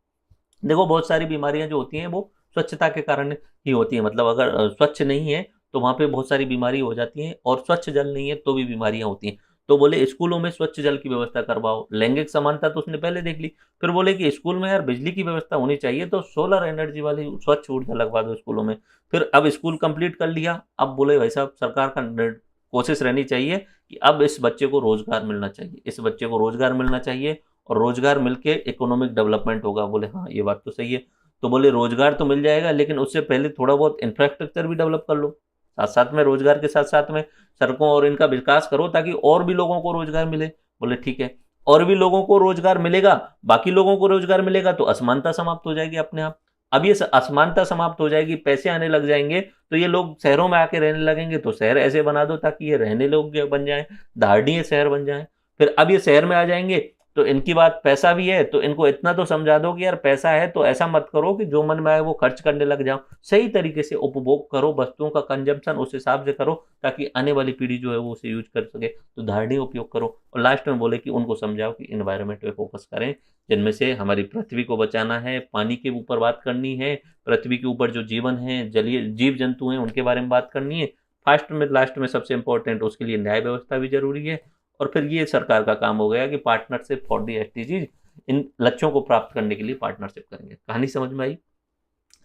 Speaker 1: देखो बहुत सारी बीमारियां जो होती हैं वो स्वच्छता के कारण ही होती है, मतलब अगर स्वच्छ नहीं है तो वहाँ पे बहुत सारी बीमारी हो जाती हैं और स्वच्छ जल नहीं है तो भी बीमारियां होती हैं। तो बोले स्कूलों में स्वच्छ जल की व्यवस्था करवाओ। लैंगिक समानता तो उसने पहले देख ली। फिर बोले कि स्कूल में यार बिजली की व्यवस्था होनी चाहिए तो सोलर एनर्जी वाली स्वच्छ ऊर्जा लगवा दो स्कूलों में। फिर अब स्कूल कंप्लीट कर लिया, अब बोले भाई साहब सरकार का कोशिश रहनी चाहिए कि अब इस बच्चे को रोजगार मिलना चाहिए, इस बच्चे को रोजगार मिलना चाहिए और रोजगार मिलके इकोनॉमिक डेवलपमेंट होगा। बोले हाँ ये बात तो सही है। तो बोले रोजगार तो मिल जाएगा लेकिन उससे पहले थोड़ा बहुत इंफ्रास्ट्रक्चर भी डेवलप कर लो, साथ साथ में रोजगार के साथ साथ में सड़कों और इनका विकास करो ताकि और भी लोगों को रोजगार मिले। बोले ठीक है, और भी लोगों को रोजगार मिलेगा, बाकी लोगों को रोजगार मिलेगा तो असमानता समाप्त हो जाएगी अपने आप। अब ये असमानता समाप्त हो जाएगी, पैसे आने लग जाएंगे तो ये लोग शहरों में आके रहने लगेंगे। तो शहर ऐसे बना दो ताकि ये रहने लोग बन जाए, धारणीय शहर बन जाए। फिर अब ये शहर में आ जाएंगे तो इनकी बात पैसा भी है तो इनको इतना तो समझा दो कि यार पैसा है तो ऐसा मत करो कि जो मन में आए वो खर्च करने लग जाओ, सही तरीके से उपभोग करो, वस्तुओं का कंजम्पशन उस हिसाब से करो ताकि आने वाली पीढ़ी जो है वो उसे यूज कर सके। तो धारणीय उपयोग करो। और लास्ट में बोले कि उनको समझाओ कि इन्वायरमेंट पे फोकस करें, जिनमें से हमारी पृथ्वी को बचाना है, पानी के ऊपर बात करनी है, पृथ्वी के ऊपर जो जीवन है, जलीय जीव जंतु हैं उनके बारे में बात करनी है, फास्ट में लास्ट में सबसे इंपॉर्टेंट उसके लिए न्याय व्यवस्था भी जरूरी है। और फिर ये सरकार का काम हो गया कि पार्टनरशिप फॉर दी एसडीजीज, इन लक्ष्यों को प्राप्त करने के लिए पार्टनरशिप करेंगे। कहानी समझ में आई?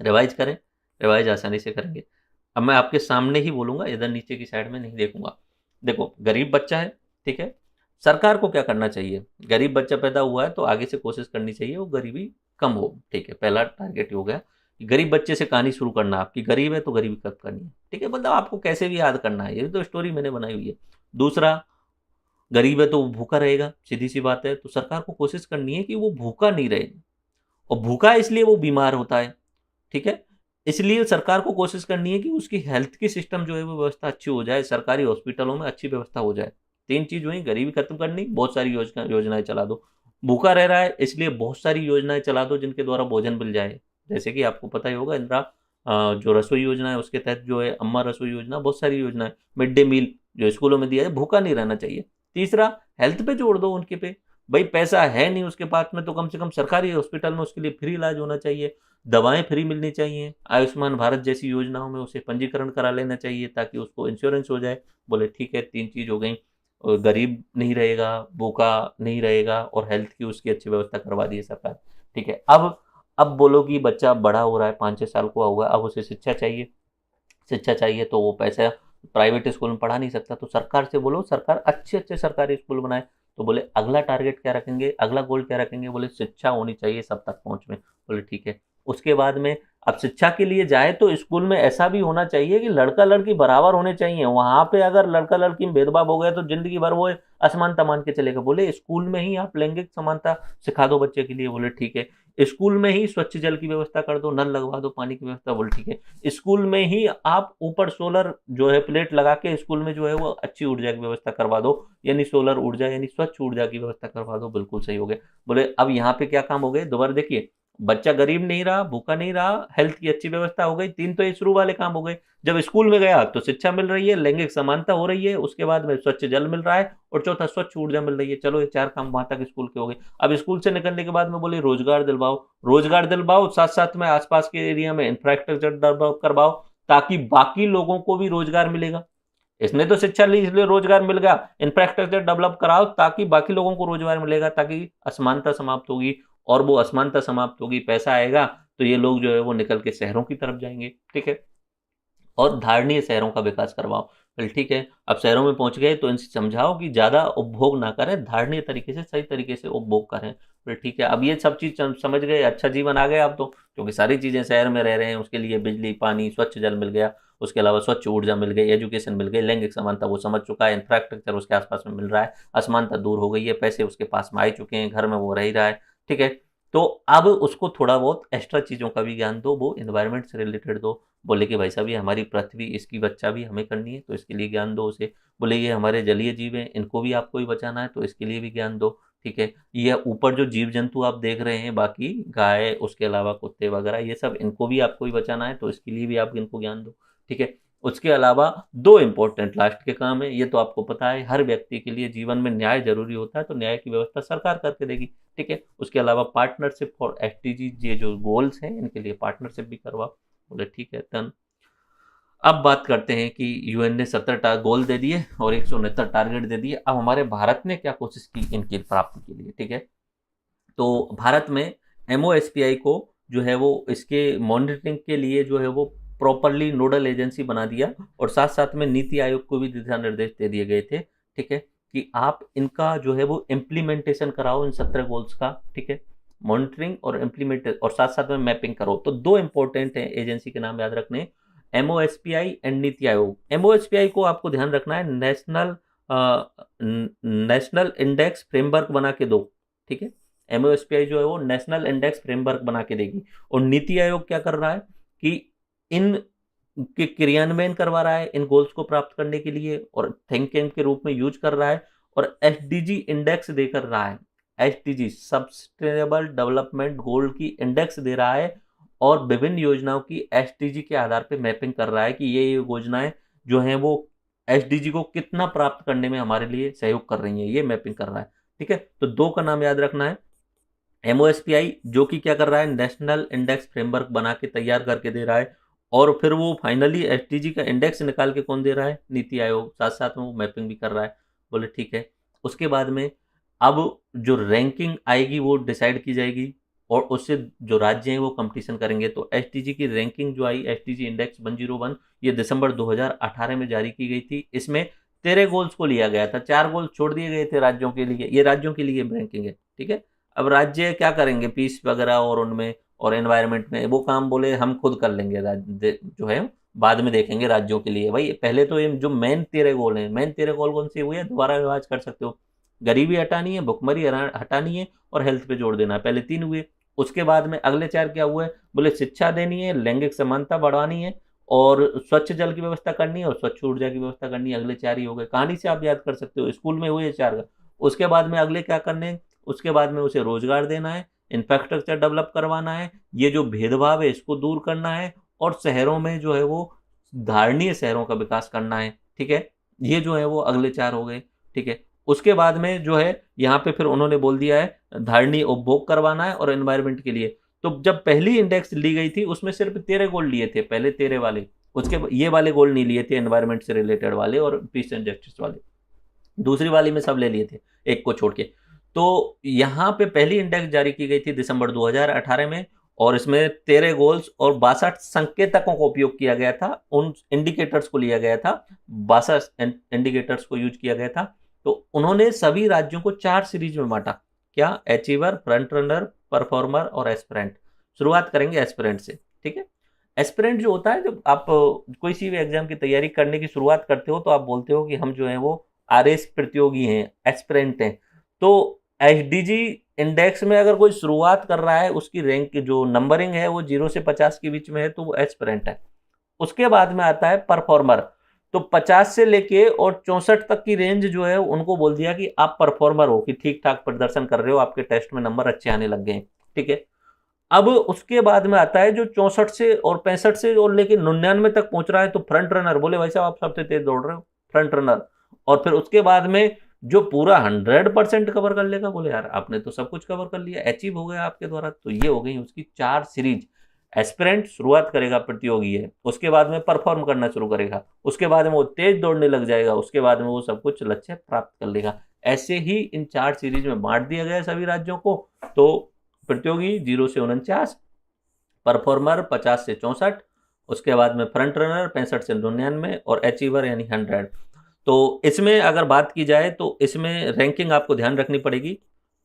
Speaker 1: रिवाइज करें, रिवाइज आसानी से करेंगे। अब मैं आपके सामने ही बोलूंगा, इधर नीचे की साइड में नहीं देखूंगा। देखो गरीब बच्चा है, ठीक है, सरकार को क्या करना चाहिए, गरीब बच्चा पैदा हुआ है तो आगे से कोशिश करनी चाहिए वो गरीबी कम हो, ठीक है, पहला टारगेट हो गया कि गरीब बच्चे से कहानी शुरू करना, आपकी गरीब है तो गरीबी कब करनी है, ठीक है, मतलब आपको कैसे भी याद करना है, ये तो स्टोरी मैंने बनाई हुई है। दूसरा, गरीब है तो वो भूखा रहेगा, सीधी सी बात है, तो सरकार को कोशिश करनी है कि वो भूखा नहीं रहे, और भूखा इसलिए वो बीमार होता है, ठीक है, इसलिए सरकार को कोशिश करनी है कि उसकी हेल्थ की सिस्टम जो है वो व्यवस्था अच्छी हो जाए, सरकारी हॉस्पिटलों में अच्छी व्यवस्था हो जाए। तीन चीज हुई, गरीबी खत्म करनी, बहुत सारी योजनाएं चला दो। भूखा रह रहा है इसलिए बहुत सारी योजनाएं चला दो जिनके द्वारा भोजन मिल जाए, जैसे कि आपको पता ही होगा इंदिरा जो रसोई योजना है उसके तहत जो है अम्मा रसोई योजना, बहुत सारी योजना है, मिड डे मील जो स्कूलों में दिया है, भूखा नहीं रहना चाहिए। तीसरा, हेल्थ पे जोड़ दो उनके पे, भाई पैसा है नहीं उसके पास में तो कम से कम सरकारी हॉस्पिटल में उसके लिए फ्री इलाज होना चाहिए, दवाएं फ्री मिलनी चाहिए, आयुष्मान भारत जैसी योजनाओं में उसे पंजीकरण करा लेना चाहिए ताकि उसको इंश्योरेंस हो जाए। बोले ठीक है, तीन चीज हो गई, और गरीब नहीं रहेगा, भूखा नहीं रहेगा, और हेल्थ की उसकी अच्छी व्यवस्था करवा दी है सरकार, ठीक है। अब बोलो कि बच्चा बड़ा हो रहा है, 5-6 साल का हुआ, अब उसे शिक्षा चाहिए, शिक्षा चाहिए तो वो पैसा प्राइवेट स्कूल में पढ़ा नहीं सकता, तो सरकार से बोलो सरकार अच्छे अच्छे सरकारी स्कूल बनाए। तो बोले अगला टारगेट क्या रखेंगे, अगला गोल क्या रखेंगे, बोले शिक्षा होनी चाहिए सब तक पहुंच में। बोले ठीक है। उसके बाद में अब शिक्षा के लिए जाए तो स्कूल में ऐसा भी होना चाहिए कि लड़का लड़की बराबर होने चाहिए, वहां पे अगर लड़का लड़की में भेदभाव हो गया तो जिंदगी भर वो असमानता मान के चलेगा। बोले स्कूल में ही आप लैंगिक समानता सिखा दो बच्चे के लिए। बोले ठीक है। स्कूल में ही स्वच्छ जल की व्यवस्था कर दो, नल लगवा दो पानी की व्यवस्था। बोले ठीक है। स्कूल में ही आप ऊपर सोलर जो है प्लेट लगा के स्कूल में जो है वो अच्छी ऊर्जा की व्यवस्था करवा दो, यानी सोलर ऊर्जा यानी स्वच्छ ऊर्जा की व्यवस्था करवा दो। बिल्कुल सही हो गए। बोले अब यहाँ पे क्या काम हो गए, दोबारा देखिए, बच्चा गरीब नहीं रहा, भूखा नहीं रहा, हेल्थ की अच्छी व्यवस्था हो गई, तीन तो ये शुरू वाले काम हो गए। जब स्कूल में गया तो शिक्षा मिल रही है, लैंगिक समानता हो रही है, उसके बाद में स्वच्छ जल मिल रहा है, और चौथा स्वच्छ ऊर्जा मिल रही है। चलो ये चार काम वहां तक स्कूल के हो गए। अब स्कूल से निकलने के बाद में बोले रोजगार दिलवाओ, रोजगार दिलवाओ, साथ साथ में आसपास के एरिया में इंफ्रास्ट्रक्चर डेवलप करवाओ ताकि बाकी लोगों को भी रोजगार मिलेगा। इसने तो शिक्षा ली इसलिए रोजगार मिल गया, इंफ्रास्ट्रक्चर डेवलप कराओ ताकि बाकी लोगों को रोजगार मिलेगा, ताकि असमानता समाप्त होगी, और वो असमानता समाप्त होगी, पैसा आएगा तो ये लोग जो है वो निकल के शहरों की तरफ जाएंगे, ठीक है। और धारणीय शहरों का विकास करवाओ। बोले ठीक है। अब शहरों में पहुंच गए तो इनसे समझाओ कि ज्यादा उपभोग ना करें, धारणीय तरीके से सही तरीके से उपभोग करें। बोले ठीक है। अब ये सब चीज समझ गए, अच्छा जीवन आ गया अब तो, क्योंकि सारी चीजें शहर में रह रहे हैं, उसके लिए बिजली पानी स्वच्छ जल मिल गया, उसके अलावा स्वच्छ ऊर्जा मिल गई, एजुकेशन मिल गई, लैंगिक समानता वो समझ चुका है, इंफ्रास्ट्रक्चर उसके आसपास में मिल रहा है, असमानता दूर हो गई है, पैसे उसके पास में आ चुके हैं, घर में वो रह ही रहा है, ठीक है। तो अब उसको थोड़ा बहुत एक्स्ट्रा चीजों का भी ज्ञान दो, वो एनवायरमेंट से रिलेटेड दो। बोले कि भाई साहब ये हमारी पृथ्वी, इसकी बच्चा भी हमें करनी है तो इसके लिए ज्ञान दो उसे। बोले ये हमारे जलीय जीव हैं, इनको भी आपको ही बचाना है तो इसके लिए भी ज्ञान दो, ठीक है। ये ऊपर जो जीव जंतु आप देख रहे हैं, बाकी गाय, उसके अलावा कुत्ते वगैरह, ये सब इनको भी आपको ही बचाना है तो इसके लिए भी आप इनको ज्ञान दो, ठीक है। उसके अलावा दो इंपॉर्टेंट लास्ट के काम है, ये तो आपको पता है, हर व्यक्ति के लिए जीवन में न्याय जरूरी होता है तो न्याय की व्यवस्था सरकार करके देगी, ठीक है। उसके अलावा पार्टनरशिप फॉर एसडीजी, ये जो गोल्स हैं इनके लिए पार्टनरशिप भी करवाओ। बोले ठीक है। डन। अब बात करते हैं कि यूएन ने 70 गोल दे दिए और 169 टारगेट दे दिए। अब हमारे भारत ने क्या कोशिश की इनकी प्राप्ति के लिए, ठीक है। तो भारत में एमओएसपीआई को जो है वो इसके मॉनिटरिंग के लिए जो है वो प्रॉपरली नोडल एजेंसी बना दिया, और साथ साथ में नीति आयोग को भी दिशा निर्देश दे दिए गए थे, ठीक है, कि आप इनका जो है वो इम्प्लीमेंटेशन कराओ इन 17 गोल्स का, ठीक है। मॉनिटरिंग और इम्प्लीमेंटेशन और साथ साथ में मैपिंग करो। तो दो इंपॉर्टेंट है एजेंसी के नाम याद रखने, एमओएसपीआई एंड नीति आयोग। एमओएसपीआई को आपको ध्यान रखना है, नेशनल इंडेक्स फ्रेमवर्क बना के दो, ठीक है। एमओएसपीआई जो है वो नेशनल इंडेक्स फ्रेमवर्क बना के देगी, और नीति आयोग क्या कर रहा है कि इन के क्रियान्वयन करवा रहा है इन गोल्स को प्राप्त करने के लिए, और थिंक टैंक के रूप में यूज कर रहा है, और एसडीजी इंडेक्स देकर रहा है, एसडीजी सस्टेनेबल डेवलपमेंट गोल की इंडेक्स दे रहा है, और विभिन्न योजनाओं की एसडीजी के आधार पर मैपिंग कर रहा है कि ये योजनाएं जो हैं वो एसडीजी को कितना प्राप्त करने में हमारे लिए सहयोग कर रही हैं, ये मैपिंग कर रहा है, ठीक है। तो दो का नाम याद रखना है, एमओएसपीआई जो कि क्या कर रहा है, नेशनल इंडेक्स फ्रेमवर्क बना के तैयार करके दे रहा है, और फिर वो फाइनली एसडीजी का इंडेक्स निकाल के कौन दे रहा है, नीति आयोग, साथ साथ में वो मैपिंग भी कर रहा है। बोले ठीक है। उसके बाद में अब जो रैंकिंग आएगी वो डिसाइड की जाएगी, और उससे जो राज्य हैं वो कंपटीशन करेंगे। तो एसडीजी की रैंकिंग जो आई, एसडीजी इंडेक्स 101, ये दिसंबर 2018 में जारी की गई थी। इसमें 13 गोल्स को लिया गया था, 4 गोल्स छोड़ दिए गए थे राज्यों के लिए, ये राज्यों के लिए रैंकिंग है, ठीक है। अब राज्य क्या करेंगे पीस वगैरह और उनमें और एनवायरनमेंट में वो काम बोले हम खुद कर लेंगे, जो है बाद में देखेंगे राज्यों के लिए। भाई पहले तो ये जो मेन 13 गोल हैं, मेन 13 गोल कौन से हुए हैं, दोबारा रिवाज कर सकते हो। गरीबी हटानी है, भुखमरी हटानी है और हेल्थ पे जोर देना है, पहले 3 हुए। उसके बाद में अगले 4 क्या हुए, बोले शिक्षा देनी है, लैंगिक समानता बढ़ानी है और स्वच्छ जल की व्यवस्था करनी है और स्वच्छ ऊर्जा की व्यवस्था करनी है। अगले 4 ही हो गए, कहानी से आप याद कर सकते हो, स्कूल में हुए 4 का। उसके बाद में अगले क्या करने हैं, उसके बाद में उसे रोजगार देना है, इंफ्रास्ट्रक्चर डेवलप करवाना है, ये जो भेदभाव है इसको दूर करना है और शहरों में जो है वो धारणीय शहरों का विकास करना है। ठीक है, ये जो है वो अगले 4 हो गए। ठीक है, उसके बाद में जो है यहाँ पे फिर उन्होंने बोल दिया है धारणीय उपभोग करवाना है और एनवायरमेंट के लिए। तो जब पहली इंडेक्स ली गई थी उसमें सिर्फ 13 गोल लिए थे, पहले 13 वाले, उसके ये वाले गोल नहीं लिए थे एनवायरमेंट से रिलेटेड वाले और पीस एंड जस्टिस वाले, दूसरी वाली में सब ले लिए थे एक को छोड़ के। तो यहाँ पे पहली इंडेक्स जारी की गई थी दिसंबर 2018 में और इसमें 13 गोल्स और 62 संकेतकों का उपयोग किया गया था, उन इंडिकेटर्स को लिया गया था, 62 इंडिकेटर्स को यूज किया गया था। तो उन्होंने सभी राज्यों को 4 सीरीज में बांटा, क्या, अचीवर, फ्रंट रनर, परफॉर्मर और एस्पिरेंट। शुरुआत करेंगे एस्पिरेंट से। ठीक है, एस्पिरेंट जो होता है, जब आप कोई सी भी एग्जाम की तैयारी करने की शुरुआत करते हो तो आप बोलते हो कि हम जो है वो आरएस प्रतियोगी हैं, एस्पिरेंट हैं। तो एचडीजी इंडेक्स में अगर कोई शुरुआत कर रहा है, उसकी रैंक जो नंबरिंग है वो 0 से 50 के बीच में है तो वो एस्पिरेंट है। उसके बाद में आता है परफॉर्मर। तो 50 से लेके और 64 तक की रेंज जो है उनको बोल दिया कि आप परफॉर्मर हो, कि ठीक ठाक प्रदर्शन कर रहे हो, आपके टेस्ट में नंबर अच्छे आने लग गए। ठीक है, अब उसके बाद में आता है जो 64 से और 65 से और लेके 99 तक पहुंच रहा है तो फ्रंट रनर, बोले भाई साहब आप सबसे तेज दौड़ रहे हो, फ्रंट रनर। और फिर उसके बाद में जो पूरा 100% कवर कर लेगा, बोले यार आपने तो सब कुछ कवर कर लिया, अचीव हो गया आपके द्वारा। तो ये हो गई उसकी 4 सीरीज। एस्पिरेंट शुरुआत करेगा, प्रतियोगी है, उसके बाद में परफॉर्म करना शुरू करेगा, उसके बाद में वो तेज दौड़ने लग जाएगा, उसके बाद में वो सब कुछ लक्ष्य प्राप्त कर लेगा। ऐसे ही इन 4 सीरीज में बांट दिया गया सभी राज्यों को। तो प्रतियोगी 0 से 49, परफॉर्मर 50 से 64, उसके बाद में फ्रंट रनर 65 से 99 और अचीवर यानी 100। तो इसमें अगर बात की जाए तो इसमें रैंकिंग आपको ध्यान रखनी पड़ेगी।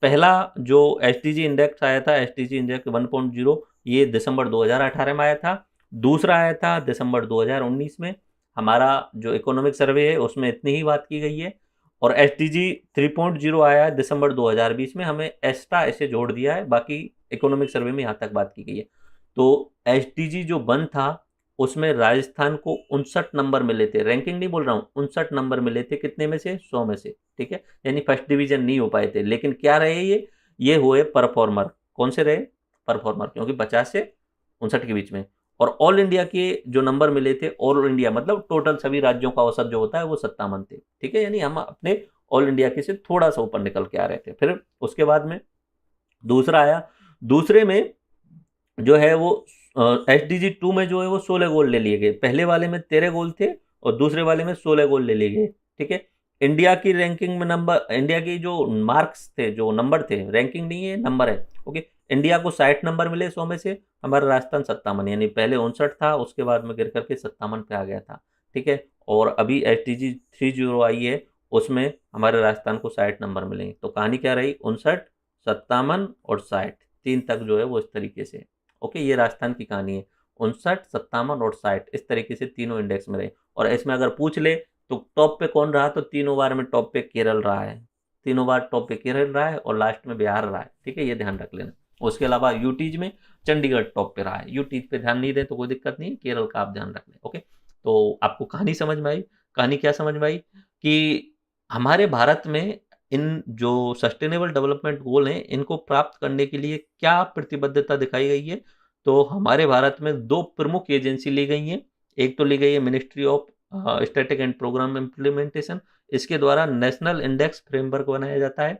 Speaker 1: पहला जो एसटीजी इंडेक्स आया था, एसटीजी इंडेक्स 1.0, ये दिसंबर 2018 में आया था। दूसरा आया था दिसंबर 2019 में। हमारा जो इकोनॉमिक सर्वे है उसमें इतनी ही बात की गई है। और एसटीजी 3.0 आया है दिसंबर 2020 में, हमें एक्स्ट्रा ऐसे जोड़ दिया है, बाकी इकोनॉमिक सर्वे में यहाँ तक बात की गई है। तो एसटीजी जो 1 था उसमें राजस्थान को 59 नंबर मिले थे, रैंकिंग नहीं बोल रहा हूँ, 59 नंबर मिले थे, कितने में से, 100 में से। ठीक है, यानी फर्स्ट डिवीजन नहीं हो पाए थे, लेकिन क्या रहे ये हुए परफॉर्मर। कौन से रहे, परफॉर्मर, क्योंकि 50 से 59 के बीच में। और ऑल इंडिया के जो नंबर मिले थे, ऑल इंडिया मतलब टोटल सभी राज्यों का औसत जो होता है वो 57 थे। ठीक है, यानी हम अपने ऑल इंडिया के से थोड़ा सा ऊपर निकल के आ रहे थे। फिर उसके बाद में दूसरा आया, दूसरे में जो है वो एसडीजी 2 में जो है वो 16 गोल ले लिए गए। पहले वाले में 13 गोल थे और दूसरे वाले में 16 गोल ले लिए गए। ठीक है, इंडिया की रैंकिंग में नंबर, इंडिया की जो मार्क्स थे, जो नंबर थे, रैंकिंग नहीं है, नंबर है। ओके, इंडिया को 60 नंबर मिले 100 में से, हमारा राजस्थान 57, यानी पहले 59 था, उसके बाद में गिर करके 57 पे आ गया था। ठीक है, और अभी एसडीजी 30 आई है, उसमें हमारे राजस्थान को 60 नंबर मिले। तो कहानी क्या रही, 59, 57 और 60, 3 तक जो है वो इस तरीके से। ओके, ये राजस्थान की कहानी है, 59, 57 और 60, इस तरीके से तीनों इंडेक्स में रहे। और इसमें अगर पूछ ले तो टॉप पे कौन रहा, तो तीनों बार में टॉप पे केरल रहा है, तीनों बार टॉप पे केरल रहा है और लास्ट में बिहार रहा है। ठीक है, ये ध्यान रख लेना। उसके अलावा यूटीज में चंडीगढ़ टॉप पे रहा है, यूटीज पे ध्यान नहीं दें तो कोई दिक्कत नहीं, केरल का आप ध्यान रख लें। ओके, तो आपको कहानी समझ में आई। कहानी क्या समझ में आई कि हमारे भारत में इन जो सस्टेनेबल डेवलपमेंट गोल हैं इनको प्राप्त करने के लिए क्या प्रतिबद्धता दिखाई गई है। तो हमारे भारत में 2 प्रमुख एजेंसी ली गई हैं। एक तो ली गई है ministry of static and programme implementation, इसके द्वारा नेशनल इंडेक्स फ्रेमवर्क बनाया जाता है।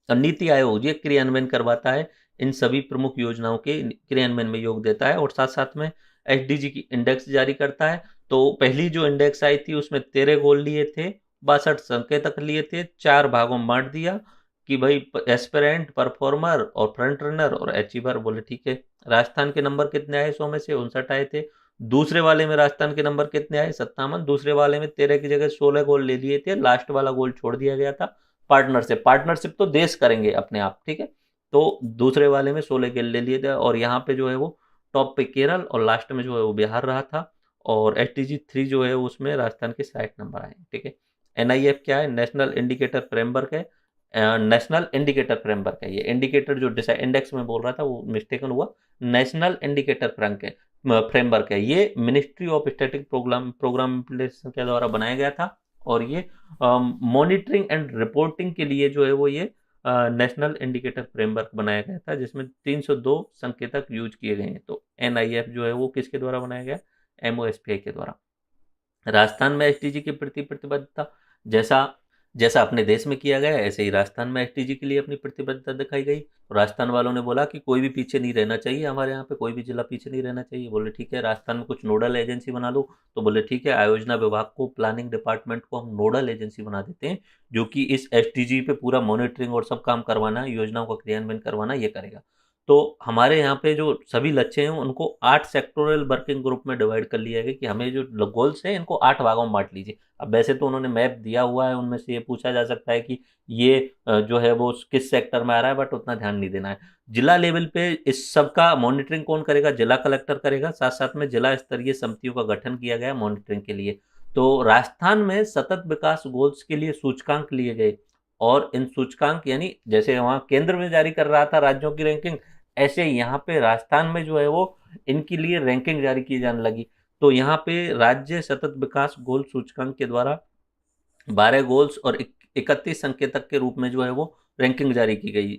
Speaker 1: और नीति आयोग ये क्रियान्वयन करवाता है, इन सभी प्रमुख योजनाओं के क्रियान्वयन में योग देता है और साथ साथ में एसडीजी की इंडेक्स जारी करता है। तो पहली जो इंडेक्स आई थी उसमें 13 गोल लिए थे, 62 संकेतक लिए थे, 4 भागों में बांट दिया कि भाई एस्पिरेंट, परफॉर्मर और फ्रंट रनर और अचीवर। बोले ठीक है, राजस्थान के नंबर कितने आए, 100 में से 59 आए थे। दूसरे वाले में राजस्थान के नंबर कितने आए, 57। दूसरे वाले में 13 की जगह 16 गोल ले लिए थे, लास्ट वाला गोल छोड़ दिया गया था। पार्टनरशिप, पार्टनरशिप तो देश करेंगे अपने आप। ठीक है, तो दूसरे वाले में 16 के ले लिए थे, और यहाँ पे जो है वो टॉप पे केरल और लास्ट में जो है वो बिहार रहा था, और SDG 3 जो है उसमें राजस्थान के 60 नंबर आए। ठीक है, NIF क्या है? नेशनल इंडिकेटर फ्रेमवर्क है। नेशनल इंडिकेटर फ्रेमवर्क है। ये इंडिकेटर जो इंडेक्स में बोल रहा था वो मिस्टेकन हुआ, नेशनल इंडिकेटर फ्रेमवर्क है। ये ministry of static programme implementation के द्वारा बनाया गया था, और ये मॉनिटरिंग एंड रिपोर्टिंग के लिए जो है वो ये नेशनल इंडिकेटर फ्रेमवर्क बनाया गया था, जिसमें 302 संकेतक यूज किए गए हैं। तो NIF जो है वो किसके द्वारा बनाया गया? MOSPI के द्वारा। राजस्थान में SDG के प्रति प्रतिबद्धता, जैसा जैसा अपने देश में किया गया ऐसे ही राजस्थान में SDG के लिए अपनी प्रतिबद्धता दिखाई गई। तो राजस्थान वालों ने बोला कि कोई भी पीछे नहीं रहना चाहिए, हमारे यहाँ पे कोई भी जिला पीछे नहीं रहना चाहिए। बोले ठीक है, राजस्थान में कुछ नोडल एजेंसी बना लो। तो बोले ठीक है, आयोजना विभाग को, प्लानिंग डिपार्टमेंट को हम नोडल एजेंसी बना देते हैं, जो कि इस SDG पे पूरा मॉनिटरिंग और सब काम करवाना, योजनाओं का क्रियान्वयन करवाना ये करेगा। तो हमारे यहाँ पे जो सभी लक्ष्य हैं उनको 8 सेक्टोरल वर्किंग ग्रुप में डिवाइड कर लिया गया कि हमें जो गोल्स हैं इनको 8 भागों में बांट लीजिए। अब वैसे तो उन्होंने मैप दिया हुआ है, उनमें से ये पूछा जा सकता है कि ये जो है वो किस सेक्टर में आ रहा है, बट उतना ध्यान नहीं देना है। जिला लेवल पे इस सब का मॉनिटरिंग कौन करेगा? जिला कलेक्टर करेगा। साथ साथ में जिला स्तरीय समितियों का गठन किया गया मॉनिटरिंग के लिए। तो राजस्थान में सतत विकास गोल्स के लिए सूचकांक लिए गए, और इन सूचकांक यानी जैसे वहाँ केंद्र में जारी कर रहा था राज्यों की रैंकिंग, ऐसे यहाँ पे राजस्थान में जो है वो इनके लिए रैंकिंग जारी की जाने लगी। तो यहाँ पे राज्य सतत विकास गोल सूचकांक के द्वारा 12 गोल्स और 31 संकेतक के रूप में जो है वो रैंकिंग जारी की गई।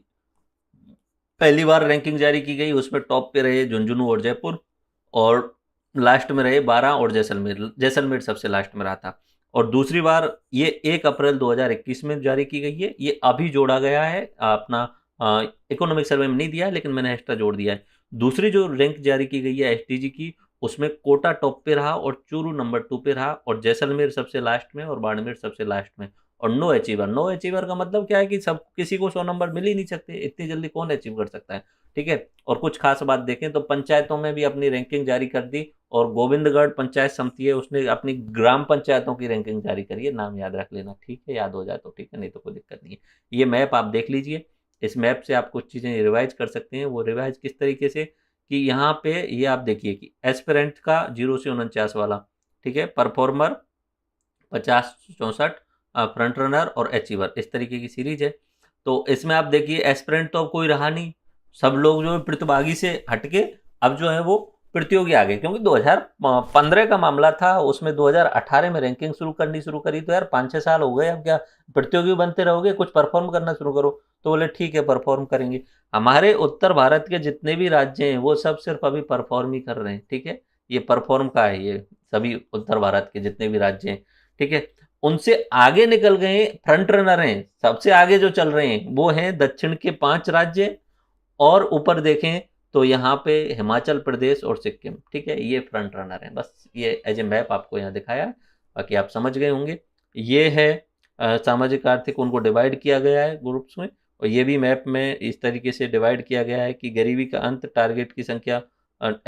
Speaker 1: पहली बार रैंकिंग जारी की गई, उसमें टॉप पे रहे झुंझुनू और जयपुर, और लास्ट में रहे 12 और जैसलमेर। जैसलमेर सबसे लास्ट में रहा था। और दूसरी बार ये 1 अप्रैल 2021 में जारी की गई है। ये अभी जोड़ा गया है अपना, इकोनॉमिक सर्वे में नहीं दिया है लेकिन मैंने एक्स्ट्रा जोड़ दिया है। दूसरी जो रैंक जारी की गई है SDG की, उसमें कोटा टॉप पे रहा और चूरू नंबर 2 पे रहा, और जैसलमेर सबसे लास्ट में और बाड़मेर सबसे लास्ट में। और नो अचीवर, नो अचीवर का मतलब क्या है कि सब किसी को 100 नंबर मिल ही नहीं सकते, इतनी जल्दी कौन अचीव कर सकता है। ठीक है, और कुछ खास बात देखें तो पंचायतों में भी अपनी रैंकिंग जारी कर दी, और गोविंदगढ़ पंचायत समिति है उसने अपनी ग्राम पंचायतों की रैंकिंग जारी करी है। नाम याद रख लेना, ठीक है, याद हो जाए तो ठीक है, नहीं तो कोई दिक्कत नहीं है। ये मैप आप देख लीजिए, इस मैप से आप कुछ चीज़ें रिवाइज कर सकते हैं। वो रिवाइज किस तरीके से कि यहाँ पे ये आप देखिए कि एस्पिरेंट का 0 से 49 वाला, ठीक है, परफॉर्मर 50-64, फ्रंट रनर और अचीवर, इस तरीके की सीरीज है। तो इसमें आप देखिए एस्पिरेंट तो अब कोई रहा नहीं, सब लोग जो है प्रतिभागी से हटके अब जो है वो प्रतियोगी आ गए, क्योंकि 2015 का मामला था, उसमें 2018 में रैंकिंग शुरू करी। तो यार 5-6 साल हो गए, अब क्या प्रतियोगी बनते रहोगे? कुछ परफॉर्म करना शुरू करो। तो बोले ठीक है, परफॉर्म करेंगे। हमारे उत्तर भारत के जितने भी राज्य हैं वो सब सिर्फ अभी परफॉर्म ही कर रहे हैं। ठीक है, ये परफॉर्म का है, ये सभी उत्तर भारत के जितने भी राज्य हैं। ठीक है, उनसे आगे निकल गए फ्रंट रनर हैं, सबसे आगे जो चल रहे हैं वो हैं दक्षिण के 5 राज्य, और ऊपर देखें तो यहाँ पे हिमाचल प्रदेश और सिक्किम। ठीक है, ये फ्रंट रनर हैं। बस ये एज ए मैप आपको यहाँ दिखाया है, बाकी आप समझ गए होंगे। ये है सामाजिक आर्थिक, उनको डिवाइड किया गया है ग्रुप्स में, और ये भी मैप में इस तरीके से डिवाइड किया गया है कि गरीबी का अंत, टारगेट की संख्या,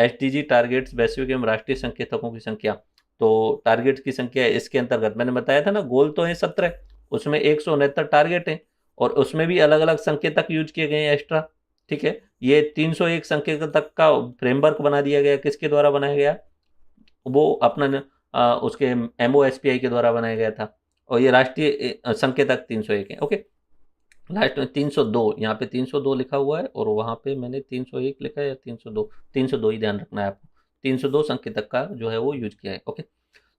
Speaker 1: SDG टारगेट्स, वैश्विक एवं राष्ट्रीय संकेतकों की संख्या। तो टारगेट की संख्या इसके अंतर्गत मैंने बताया था ना, गोल तो है 17, उसमें 169 टारगेट हैं, और उसमें भी अलग अलग संकेतक यूज किए गए हैं एक्स्ट्रा। ठीक है, ये 301 संकेतक का फ्रेमवर्क बना दिया गया। किसके द्वारा बनाया गया? वो अपना उसके MOSPI के द्वारा बनाया गया था। और ये राष्ट्रीय संकेतक 301 है। ओके, लास्ट में 302, यहाँ पे 302 लिखा हुआ है, और वहाँ पे मैंने 301 लिखा है या 302, 302 ही ध्यान रखना है आपको। 302 संकेतक का जो है वो यूज किया है। ओके,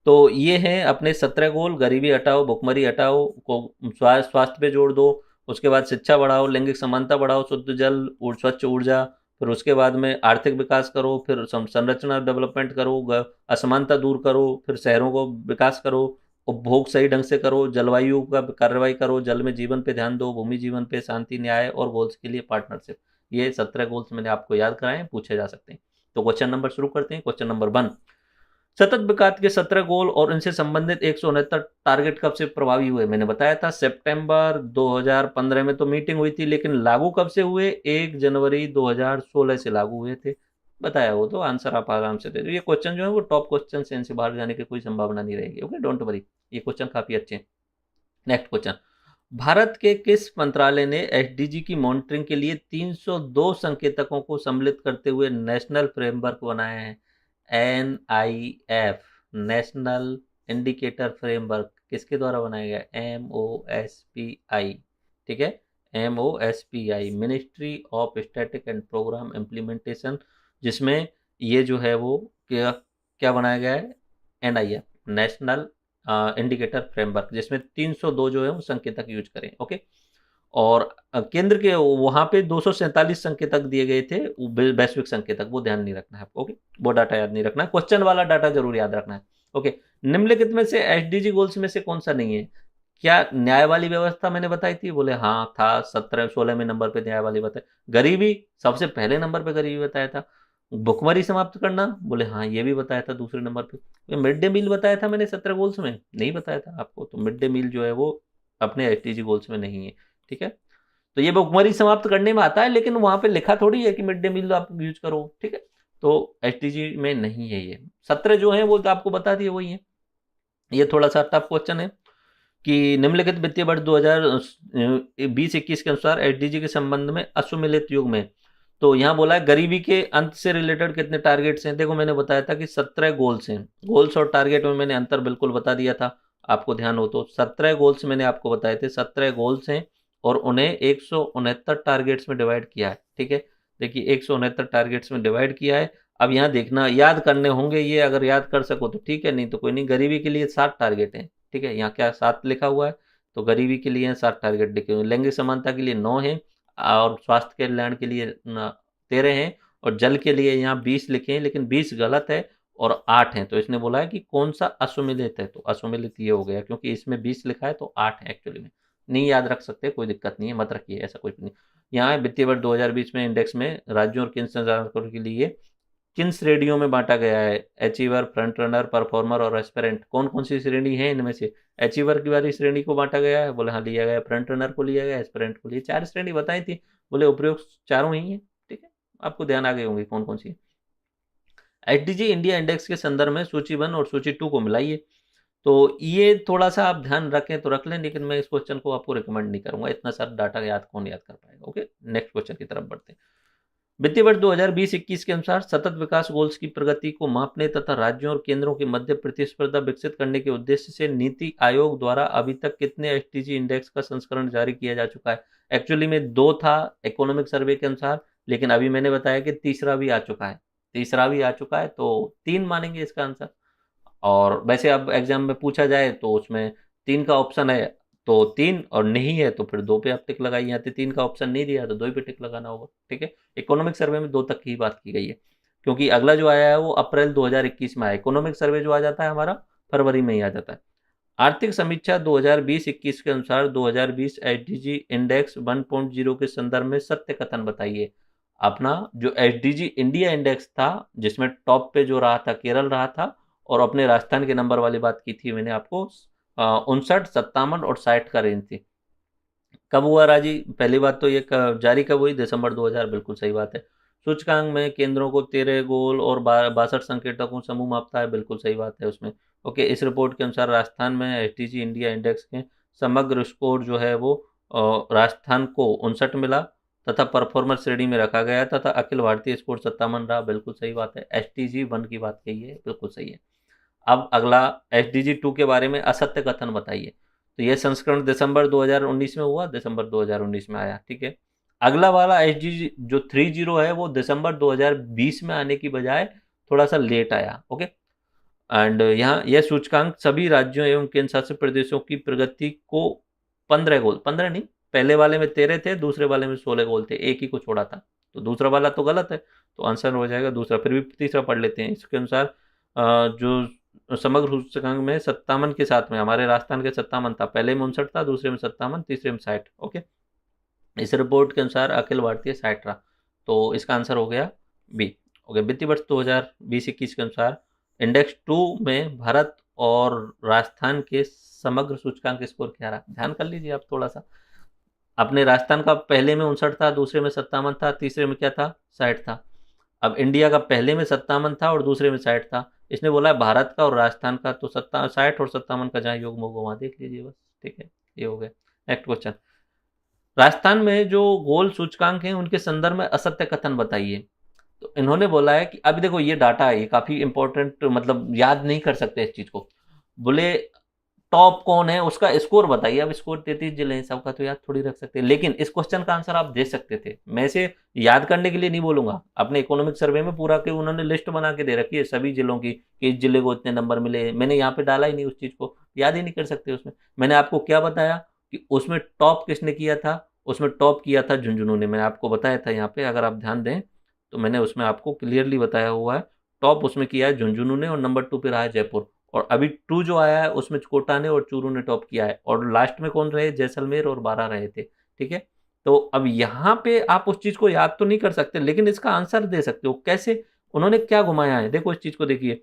Speaker 1: तो ये है अपने 17 गोल। गरीबी हटाओ, भुखमरी हटाओ, को स्वास्थ्य पे जोड़ दो, उसके बाद शिक्षा बढ़ाओ, लैंगिक समानता बढ़ाओ, शुद्ध जल और स्वच्छ ऊर्जा, फिर उसके बाद में आर्थिक विकास करो, फिर संरचना डेवलपमेंट करो, असमानता दूर करो, फिर शहरों को विकास करो, उपभोग सही ढंग से करो, जलवायु का कार्रवाई करो, जल में जीवन पे ध्यान दो, भूमि जीवन पे, शांति, न्याय और गोल्स के लिए पार्टनरशिप। ये 17 गोल्स मैंने आपको याद कराए हैं, पूछे जा सकते हैं। तो क्वेश्चन नंबर शुरू करते हैं। क्वेश्चन नंबर 1, सतत विकास के 17 गोल और इनसे संबंधित 169 टारगेट कब से प्रभावी हुए? मैंने बताया था सितंबर 2015 में तो मीटिंग हुई थी, लेकिन लागू कब से हुए? 1 जनवरी 2016 से लागू हुए थे। बताया, वो तो आंसर आप आराम से दे दो। ये क्वेश्चन जो है वो टॉप क्वेश्चन से, इनसे बाहर जाने की कोई संभावना नहीं रहेगी। ओके, डोंट वरी, ये क्वेश्चन काफी अच्छे हैं। नेक्स्ट क्वेश्चन, भारत के किस मंत्रालय ने एसडीजी की मॉनिटरिंग के लिए 302 संकेतकों को सम्मिलित करते हुए नेशनल फ्रेमवर्क बनाया है? एनआईएफ, नेशनल इंडिकेटर फ्रेमवर्क, किसके द्वारा बनाया गया? एमओएसपीआई, ठीक है, MOSPI, ministry of static and programme implementation, जिसमें ये जो है वो क्या क्या बनाया गया है? एनआईएफ, नेशनल इंडिकेटर फ्रेमवर्क, जिसमें 302 जो है वो संकेतक यूज करें। ओके, और केंद्र के वहां पे 247 संकेतक दिए गए थे, वैश्विक संकेतक, वो ध्यान नहीं रखना है आपको। ओके, वो डाटा याद नहीं रखना है, क्वेश्चन वाला डाटा जरूर याद रखना है। ओके, निम्नलिखित में से एसडीजी गोल्स में से कौन सा नहीं है? क्या न्याय वाली व्यवस्था मैंने बताई थी? बोले हाँ था, 17-16 में नंबर पे न्याय वाली बताई। गरीबी, सबसे पहले नंबर पे गरीबी बताया था। भुखमरी समाप्त करना, बोले हाँ ये भी बताया था दूसरे नंबर पे। मिड डे मील बताया था मैंने 17 गोल्स में? नहीं बताया था आपको, तो मिड डे मील जो है वो अपने एसडीजी गोल्स में नहीं है। ठीक है, तो ये भुखमरी समाप्त करने में आता है, लेकिन वहां पे लिखा थोड़ी है कि मिड डे मील आप यूज करो। ठीक है, तो एसडीजी में नहीं है ये। 17 जो है वो तो आपको बता दिए वही है। ये थोड़ा सा टफ क्वेश्चन है कि निम्नलिखित वित्तीय वर्ष 2020-21 के अनुसार एसडीजी के संबंध में असुमिलित युग में, तो यहाँ बोला है गरीबी के अंत से रिलेटेड कितने टारगेट्स हैं? देखो मैंने बताया था कि 17 गोल्स हैं। गोल्स और टारगेट में मैंने अंतर बिल्कुल बता दिया था, आपको ध्यान हो तो। 17 गोल्स मैंने आपको बताए थे, 17 गोल्स हैं और उन्हें 169 टारगेट्स में डिवाइड किया है। ठीक है, देखिए 169 टारगेट्स में डिवाइड किया है। अब यहाँ देखना, याद करने होंगे ये, अगर याद कर सको तो ठीक है, नहीं तो कोई नहीं। गरीबी के लिए 7 टारगेट हैं। ठीक है, यहाँ क्या 7 लिखा हुआ है, तो गरीबी के लिए 7 टारगेट लिखे हुए हैं। लैंगिक समानता के लिए 9 है, और स्वास्थ्य कल्याण के लिए 13 हैं, और जल के लिए यहाँ 20 लिखे हैं, लेकिन 20 गलत है और 8 हैं। तो इसने बोला है कि कौन सा असुमिलित है, तो असुमिलित ये हो गया, क्योंकि इसमें 20 लिखा है तो 8 है एक्चुअली में। नहीं याद रख सकते, कोई दिक्कत नहीं है, मत रखिए, ऐसा कुछ नहीं। यहाँ वित्तीय वर्ष 2020 में इंडेक्स में राज्यों और केंद्र सरकार के लिए किन श्रेणियों में बांटा गया है? अचीवर, फ्रंट रनर, परफॉर्मर और एस्पिरेंट, कौन कौन सी श्रेणी है इनमें से? अचीवर की वाली श्रेणी को बांटा गया है, बोले हाँ लिया गया। फ्रंट रनर को लिया गया, एस्पिरेंट को लिया। 4 श्रेणी बताई थी, बोले उपयुक्त चारों ही है। ठीक है, आपको ध्यान आ गए होंगे कौन कौन सी है। एसडीजी इंडिया इंडेक्स के संदर्भ में सूची 1 और सूची 2 को मिलाइए। तो ये थोड़ा सा आप ध्यान रखें तो रख लें, लेकिन मैं इस क्वेश्चन को आपको रिकमेंड नहीं करूंगा, इतना सारा डाटा याद कौन याद कर पाएगा। ओके, नेक्स्ट क्वेश्चन की तरफ बढ़ते हैं। वित्तीय वर्ष 2020-21 के अनुसार सतत विकास गोल्स की प्रगति को मापने तथा राज्यों और केंद्रों के मध्य प्रतिस्पर्धा विकसित करने के उद्देश्य से नीति आयोग द्वारा अभी तक कितने एसडीजी इंडेक्स का संस्करण जारी किया जा चुका है? एक्चुअली में 2 था इकोनॉमिक सर्वे के अनुसार, लेकिन अभी मैंने बताया कि तीसरा भी आ चुका है। तीसरा भी आ चुका है, तो 3 मानेंगे इसका आंसर। और वैसे अब एग्जाम में पूछा जाए तो उसमें 3 का ऑप्शन है तो 3, और नहीं है तो फिर 2 पे आप टिक लगाइए। यहाँ पे 3 का ऑप्शन नहीं दिया तो 2 पे टिक लगाना होगा। ठीक है, इकोनॉमिक सर्वे में 2 तक की बात की गई है, क्योंकि अगला जो आया है वो अप्रैल 2021 में आया। इकोनॉमिक सर्वे जो आ जाता है हमारा फरवरी में ही आ जाता है। आर्थिक समीक्षा 2020-21 के अनुसार 2020 एसडीजी इंडेक्स 1.0 के संदर्भ में सत्य कथन बताइए। अपना जो एसडीजी इंडिया इंडेक्स था, जिसमें टॉप पे जो रहा था केरल रहा था, और अपने राजस्थान के नंबर वाली बात की थी मैंने आपको, 59, 57 और 60 का रेंज थी। कब हुआ राजी? पहली बात तो ये जारी कब हुई? दिसंबर 2000, बिल्कुल सही बात है। सूचकांक में केंद्रों को 13 गोल और 62 संकेतकों समूह मापता है, बिल्कुल सही बात है उसमें। ओके, इस रिपोर्ट के अनुसार राजस्थान में एसडीजी इंडिया इंडेक्स के समग्र स्कोर जो है वो राजस्थान को 59 मिला तथा परफॉर्मर श्रेणी में रखा गया, तथा अखिल भारतीय स्कोर 57 रहा, बिल्कुल सही बात है। एसडीजी 1 की बात कही है, बिल्कुल सही है। अब अगला एसडीजी 2 के बारे में असत्य कथन बताइए। तो यह संस्करण दिसंबर 2019 में हुआ, दिसंबर 2019 में आया। ठीक है, अगला वाला एसडीजी जो 30 है वो दिसंबर 2020 में आने की बजाय थोड़ा सा लेट आया। ओके, एंड यहाँ यह सूचकांक सभी राज्यों एवं केंद्र शासित प्रदेशों की प्रगति को 15 गोल, 15 नहीं, पहले वाले में 13 थे, दूसरे वाले में 16 गोल थे, एक ही को छोड़ा था, तो दूसरा वाला तो गलत है, तो आंसर हो जाएगा दूसरा। फिर भी तीसरा पढ़ लेते हैं। इसके अनुसार जो समग्र सूचकांक में 57 के साथ में हमारे राजस्थान के 57 था, पहले में 59 था, दूसरे में 57, तीसरे में 60। ओके, इस रिपोर्ट के अनुसार अखिल भारतीय 60 रहा, तो इसका आंसर हो गया बी। ओके, वित्तीय वर्ष 2020-21 के अनुसार इंडेक्स 2 में भारत और राजस्थान के समग्र सूचकांक स्कोर क्या रहा? ध्यान कर लीजिए आप थोड़ा सा। अपने राजस्थान का पहले में 59 था, दूसरे में 57 था, तीसरे में क्या था? 60 था। अब इंडिया का पहले में 57 था और दूसरे में 60 था। इसने बोला है भारत का और राजस्थान का, तो 60 और 57 का जहाँ योग होगा वहाँ देख लीजिए बस। ठीक है, ये हो गया। नेक्स्ट क्वेश्चन, राजस्थान में जो गोल्ड सूचकांक हैं उनके संदर्भ में असत्य कथन बताइए। तो इन्होंने बोला है कि अभी देखो ये डाटा है, ये काफी इंपॉर्टेंट, मतलब याद नहीं कर सकते इस चीज को। बोले टॉप कौन है उसका स्कोर बताइए। अब स्कोर 33 जिले हैं, सबका तो याद थोड़ी रख सकते हैं, लेकिन इस क्वेश्चन का आंसर आप दे सकते थे। मैं इसे याद करने के लिए नहीं बोलूंगा, अपने इकोनॉमिक सर्वे में पूरा के उन्होंने लिस्ट बना के दे रखी है सभी जिलों की कि इस जिले को इतने नंबर मिले। मैंने यहाँ पे डाला ही नहीं उस चीज को, याद ही नहीं कर सकते उसमें। मैंने आपको क्या बताया कि उसमें टॉप किसने किया था, उसमें टॉप किया था झुंझुनू ने। मैंने आपको बताया था यहाँ पे, अगर आप ध्यान दें तो मैंने उसमें आपको क्लियरली बताया हुआ है, टॉप उसमें किया है झुंझुनू ने और नंबर 2 पे रहा है जयपुर। और अभी 2 जो आया है उसमें कोटा ने और चूरू ने टॉप किया है, और लास्ट में कौन रहे, जैसलमेर और बारह रहे थे। ठीक है, तो अब यहाँ पे आप उस चीज को याद तो नहीं कर सकते, लेकिन इसका आंसर दे सकते हो कैसे। उन्होंने क्या घुमाया है, देखो इस चीज को देखिए,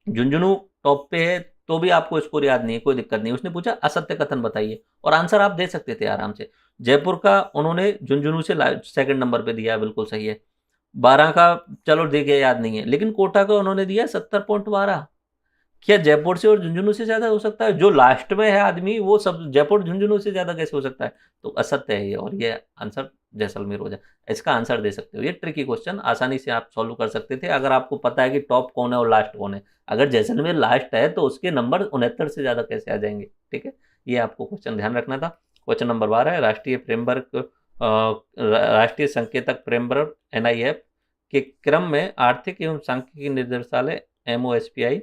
Speaker 1: झुंझुनू टॉप पे है तो भी आपको स्कोर याद नहीं है, कोई दिक्कत नहीं। उसने पूछा असत्य कथन बताइए और आंसर आप दे सकते थे आराम से। जयपुर का उन्होंने झुंझुनू से सेकंड नंबर पे दिया, बिल्कुल सही है। 12 का चलो देखिए याद नहीं है, लेकिन कोटा का उन्होंने दिया 70.12। क्या जयपुर से और झुंझुनू से ज्यादा हो सकता है? जो लास्ट में है आदमी वो सब जयपुर झुंझुनू से ज्यादा कैसे हो सकता है? तो असत्य है ये, और ये आंसर जैसलमेर हो जाए। इसका आंसर दे सकते हो, ये ट्रिकी क्वेश्चन आसानी से आप सॉल्व कर सकते थे अगर आपको पता है कि टॉप कौन है और लास्ट कौन है। अगर जैसलमेर लास्ट है तो उसके नंबर 69 से ज्यादा कैसे आ जाएंगे? ठीक है, ये आपको क्वेश्चन ध्यान रखना था। क्वेश्चन नंबर 12 है, राष्ट्रीय फ्रेमवर्क राष्ट्रीय संकेतक फ्रेमवर्क NIF के क्रम में आर्थिक एवं सांख्यिकी निर्देशालय MOSPI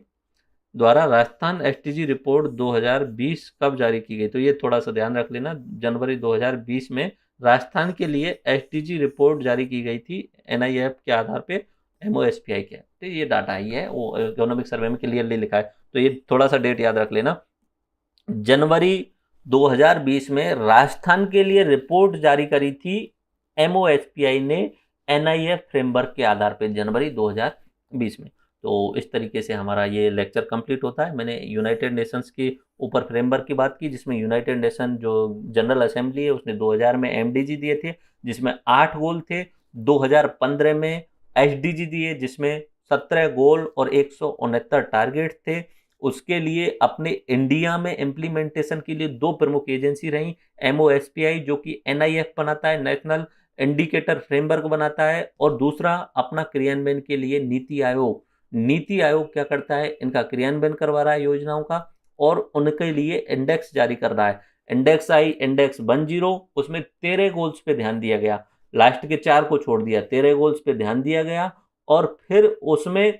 Speaker 1: द्वारा राजस्थान SDG रिपोर्ट 2020 कब जारी की गई? तो ये थोड़ा सा ध्यान रख लेना, जनवरी 2020 में राजस्थान के लिए SDG रिपोर्ट जारी की गई थी NIF के आधार पे MOSPI के। तो ये डाटा ही है, वो इकोनॉमिक सर्वे में क्लियरली लिखा है, तो ये थोड़ा सा डेट याद रख लेना। जनवरी 2020 में राजस्थान के लिए रिपोर्ट जारी करी थी MOSPI ने NIF फ्रेमवर्क के आधार पर जनवरी 2020 में। तो इस तरीके से हमारा ये लेक्चर कंप्लीट होता है। मैंने यूनाइटेड नेशंस के ऊपर फ्रेमवर्क की बात की, जिसमें यूनाइटेड नेशन जो जनरल असेंबली है उसने 2000 में MDG दिए थे जिसमें 8 गोल थे। 2015 में SDG दिए जिसमें 17 गोल और 169 टारगेट थे। उसके लिए अपने इंडिया में इम्प्लीमेंटेशन के लिए 2 प्रमुख एजेंसी रही, MOSPI जो कि NIF बनाता है, नेशनल इंडिकेटर फ्रेमवर्क बनाता है, और दूसरा अपना क्रियान्वयन के लिए नीति आयोग। नीति आयोग क्या करता है, इनका क्रियान्वयन करवा रहा है योजनाओं का, और उनके लिए इंडेक्स जारी कर रहा है। इंडेक्स आई इंडेक्स 10, उसमें 13 गोल्स पे ध्यान दिया गया, लास्ट के 4 को छोड़ दिया, 13 गोल्स पे ध्यान दिया गया। और फिर उसमें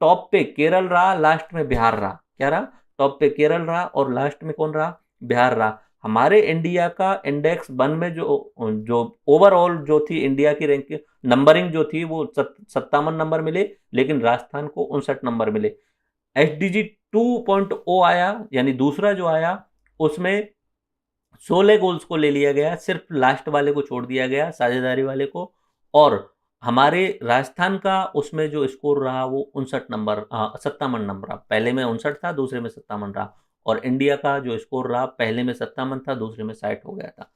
Speaker 1: टॉप पे केरल रहा, लास्ट में बिहार रहा। क्या रहा? टॉप पे केरल रहा और लास्ट में कौन रहा? बिहार रहा। हमारे इंडिया का इंडेक्स 1 में जो जो ओवरऑल जो थी इंडिया की रैंक नंबरिंग जो थी वो 57 नंबर मिले, लेकिन राजस्थान को 59 नंबर मिले। SDG 2.0 आया, यानी दूसरा जो आया, उसमें 16 गोल्स को ले लिया गया, सिर्फ लास्ट वाले को छोड़ दिया गया, साझेदारी वाले को। और हमारे राजस्थान का उसमें जो स्कोर रहा वो 59 नंबर 57 नंबर रहा। पहले में 59 था, दूसरे में 57 रहा। और इंडिया का जो स्कोर रहा, पहले में 57 था, दूसरे में 60 हो गया था।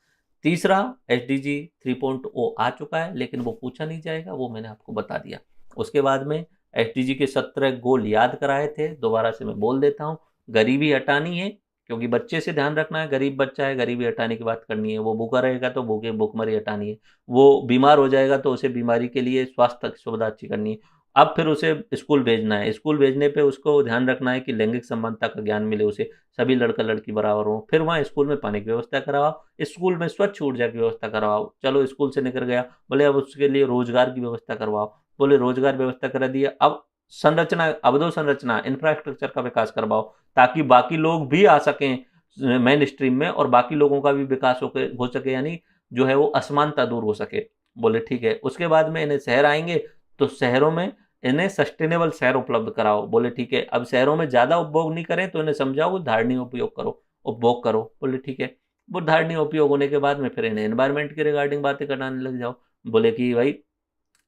Speaker 1: तीसरा SDG 3.0 आ चुका है, लेकिन वो पूछा नहीं जाएगा, वो मैंने आपको बता दिया। उसके बाद में SDG के 17 गोल याद कराए थे, दोबारा से मैं बोल देता हूँ। गरीबी हटानी है, क्योंकि बच्चे से ध्यान रखना है, गरीब बच्चा है, गरीबी हटाने की बात करनी है। वो भूखा रहेगा तो भूखमरी हटानी है। वो बीमार हो जाएगा तो उसे बीमारी के लिए स्वास्थ्य की सुविधा अच्छी करनी है। अब फिर उसे स्कूल भेजना है, स्कूल भेजने पे उसको ध्यान रखना है कि लैंगिक समानता का ज्ञान मिले उसे, सभी लड़का लड़की बराबर हो। फिर वहाँ स्कूल में पानी की व्यवस्था करवाओ, स्कूल में स्वच्छ ऊर्जा की व्यवस्था करवाओ। चलो स्कूल से निकल गया, बोले अब उसके लिए रोजगार की व्यवस्था करवाओ, बोले रोजगार व्यवस्था करा दिया। अब संरचना, अवधोसंरचना, इंफ्रास्ट्रक्चर का विकास करवाओ, ताकि बाकी लोग भी आ सकें मेन स्ट्रीम में और बाकी लोगों का भी विकास हो सके, यानी जो है वो असमानता दूर हो सके। बोले ठीक है। उसके बाद में इन्हें शहर आएंगे तो शहरों में इन्हें सस्टेनेबल शहर उपलब्ध कराओ। बोले ठीक है। अब शहरों में ज्यादा उपभोग नहीं करें तो इन्हें समझाओ धारणीय उपयोग करो, उपभोग करो। बोले ठीक है। वो धारणीय उपयोग होने के बाद में फिर इन्हें एनवायरमेंट के रिगार्डिंग बातें कराने लग जाओ। बोले कि भाई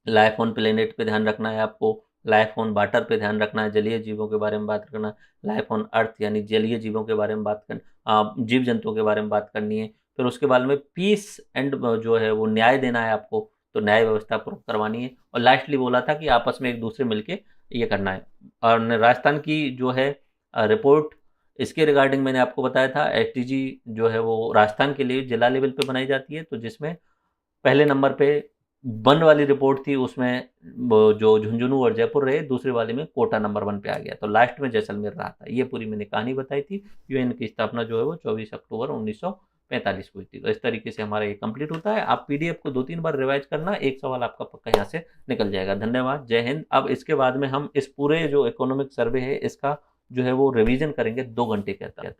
Speaker 1: लाइफ ऑन प्लेनेट पे ध्यान रखना है आपको, लाइफ ऑन वाटर पे ध्यान रखना है, जलीय जीवों के बारे में बात करना, लाइफ ऑन अर्थ यानी जलीय जीवों के बारे में बात करना, जीव जंतुओं के बारे में बात करनी है। फिर उसके बाद में पीस एंड जो है वो न्याय देना है आपको, तो न्याय व्यवस्था करवानी है। और लास्टली बोला था कि आपस में एक दूसरे मिलके ये करना है। और राजस्थान की जो है रिपोर्ट इसके रिगार्डिंग मैंने आपको बताया था एसटीजी जो है वो राजस्थान के लिए जिला लेवल पे बनाई जाती है, तो जिसमें पहले नंबर पे वन वाली रिपोर्ट थी, उसमें जो झुंझुनू और जयपुर रहे, दूसरी वाली में कोटा नंबर 1 पे आ गया, तो लास्ट में जैसलमेर रहा था। ये पूरी मैंने कहानी बताई थी। यूएन की स्थापना जो है वो 24 अक्टूबर 1945 को हुई थी। तो इस तरीके से हमारा ये कंप्लीट होता है। आप पीडीएफ को 2-3 बार रिवाइज करना, एक सवाल आपका पक्का यहाँ से निकल जाएगा। धन्यवाद, जय हिंद। अब इसके बाद में हम इस पूरे जो इकोनॉमिक सर्वे है इसका जो है वो रिवीजन करेंगे 2 घंटे के अंदर।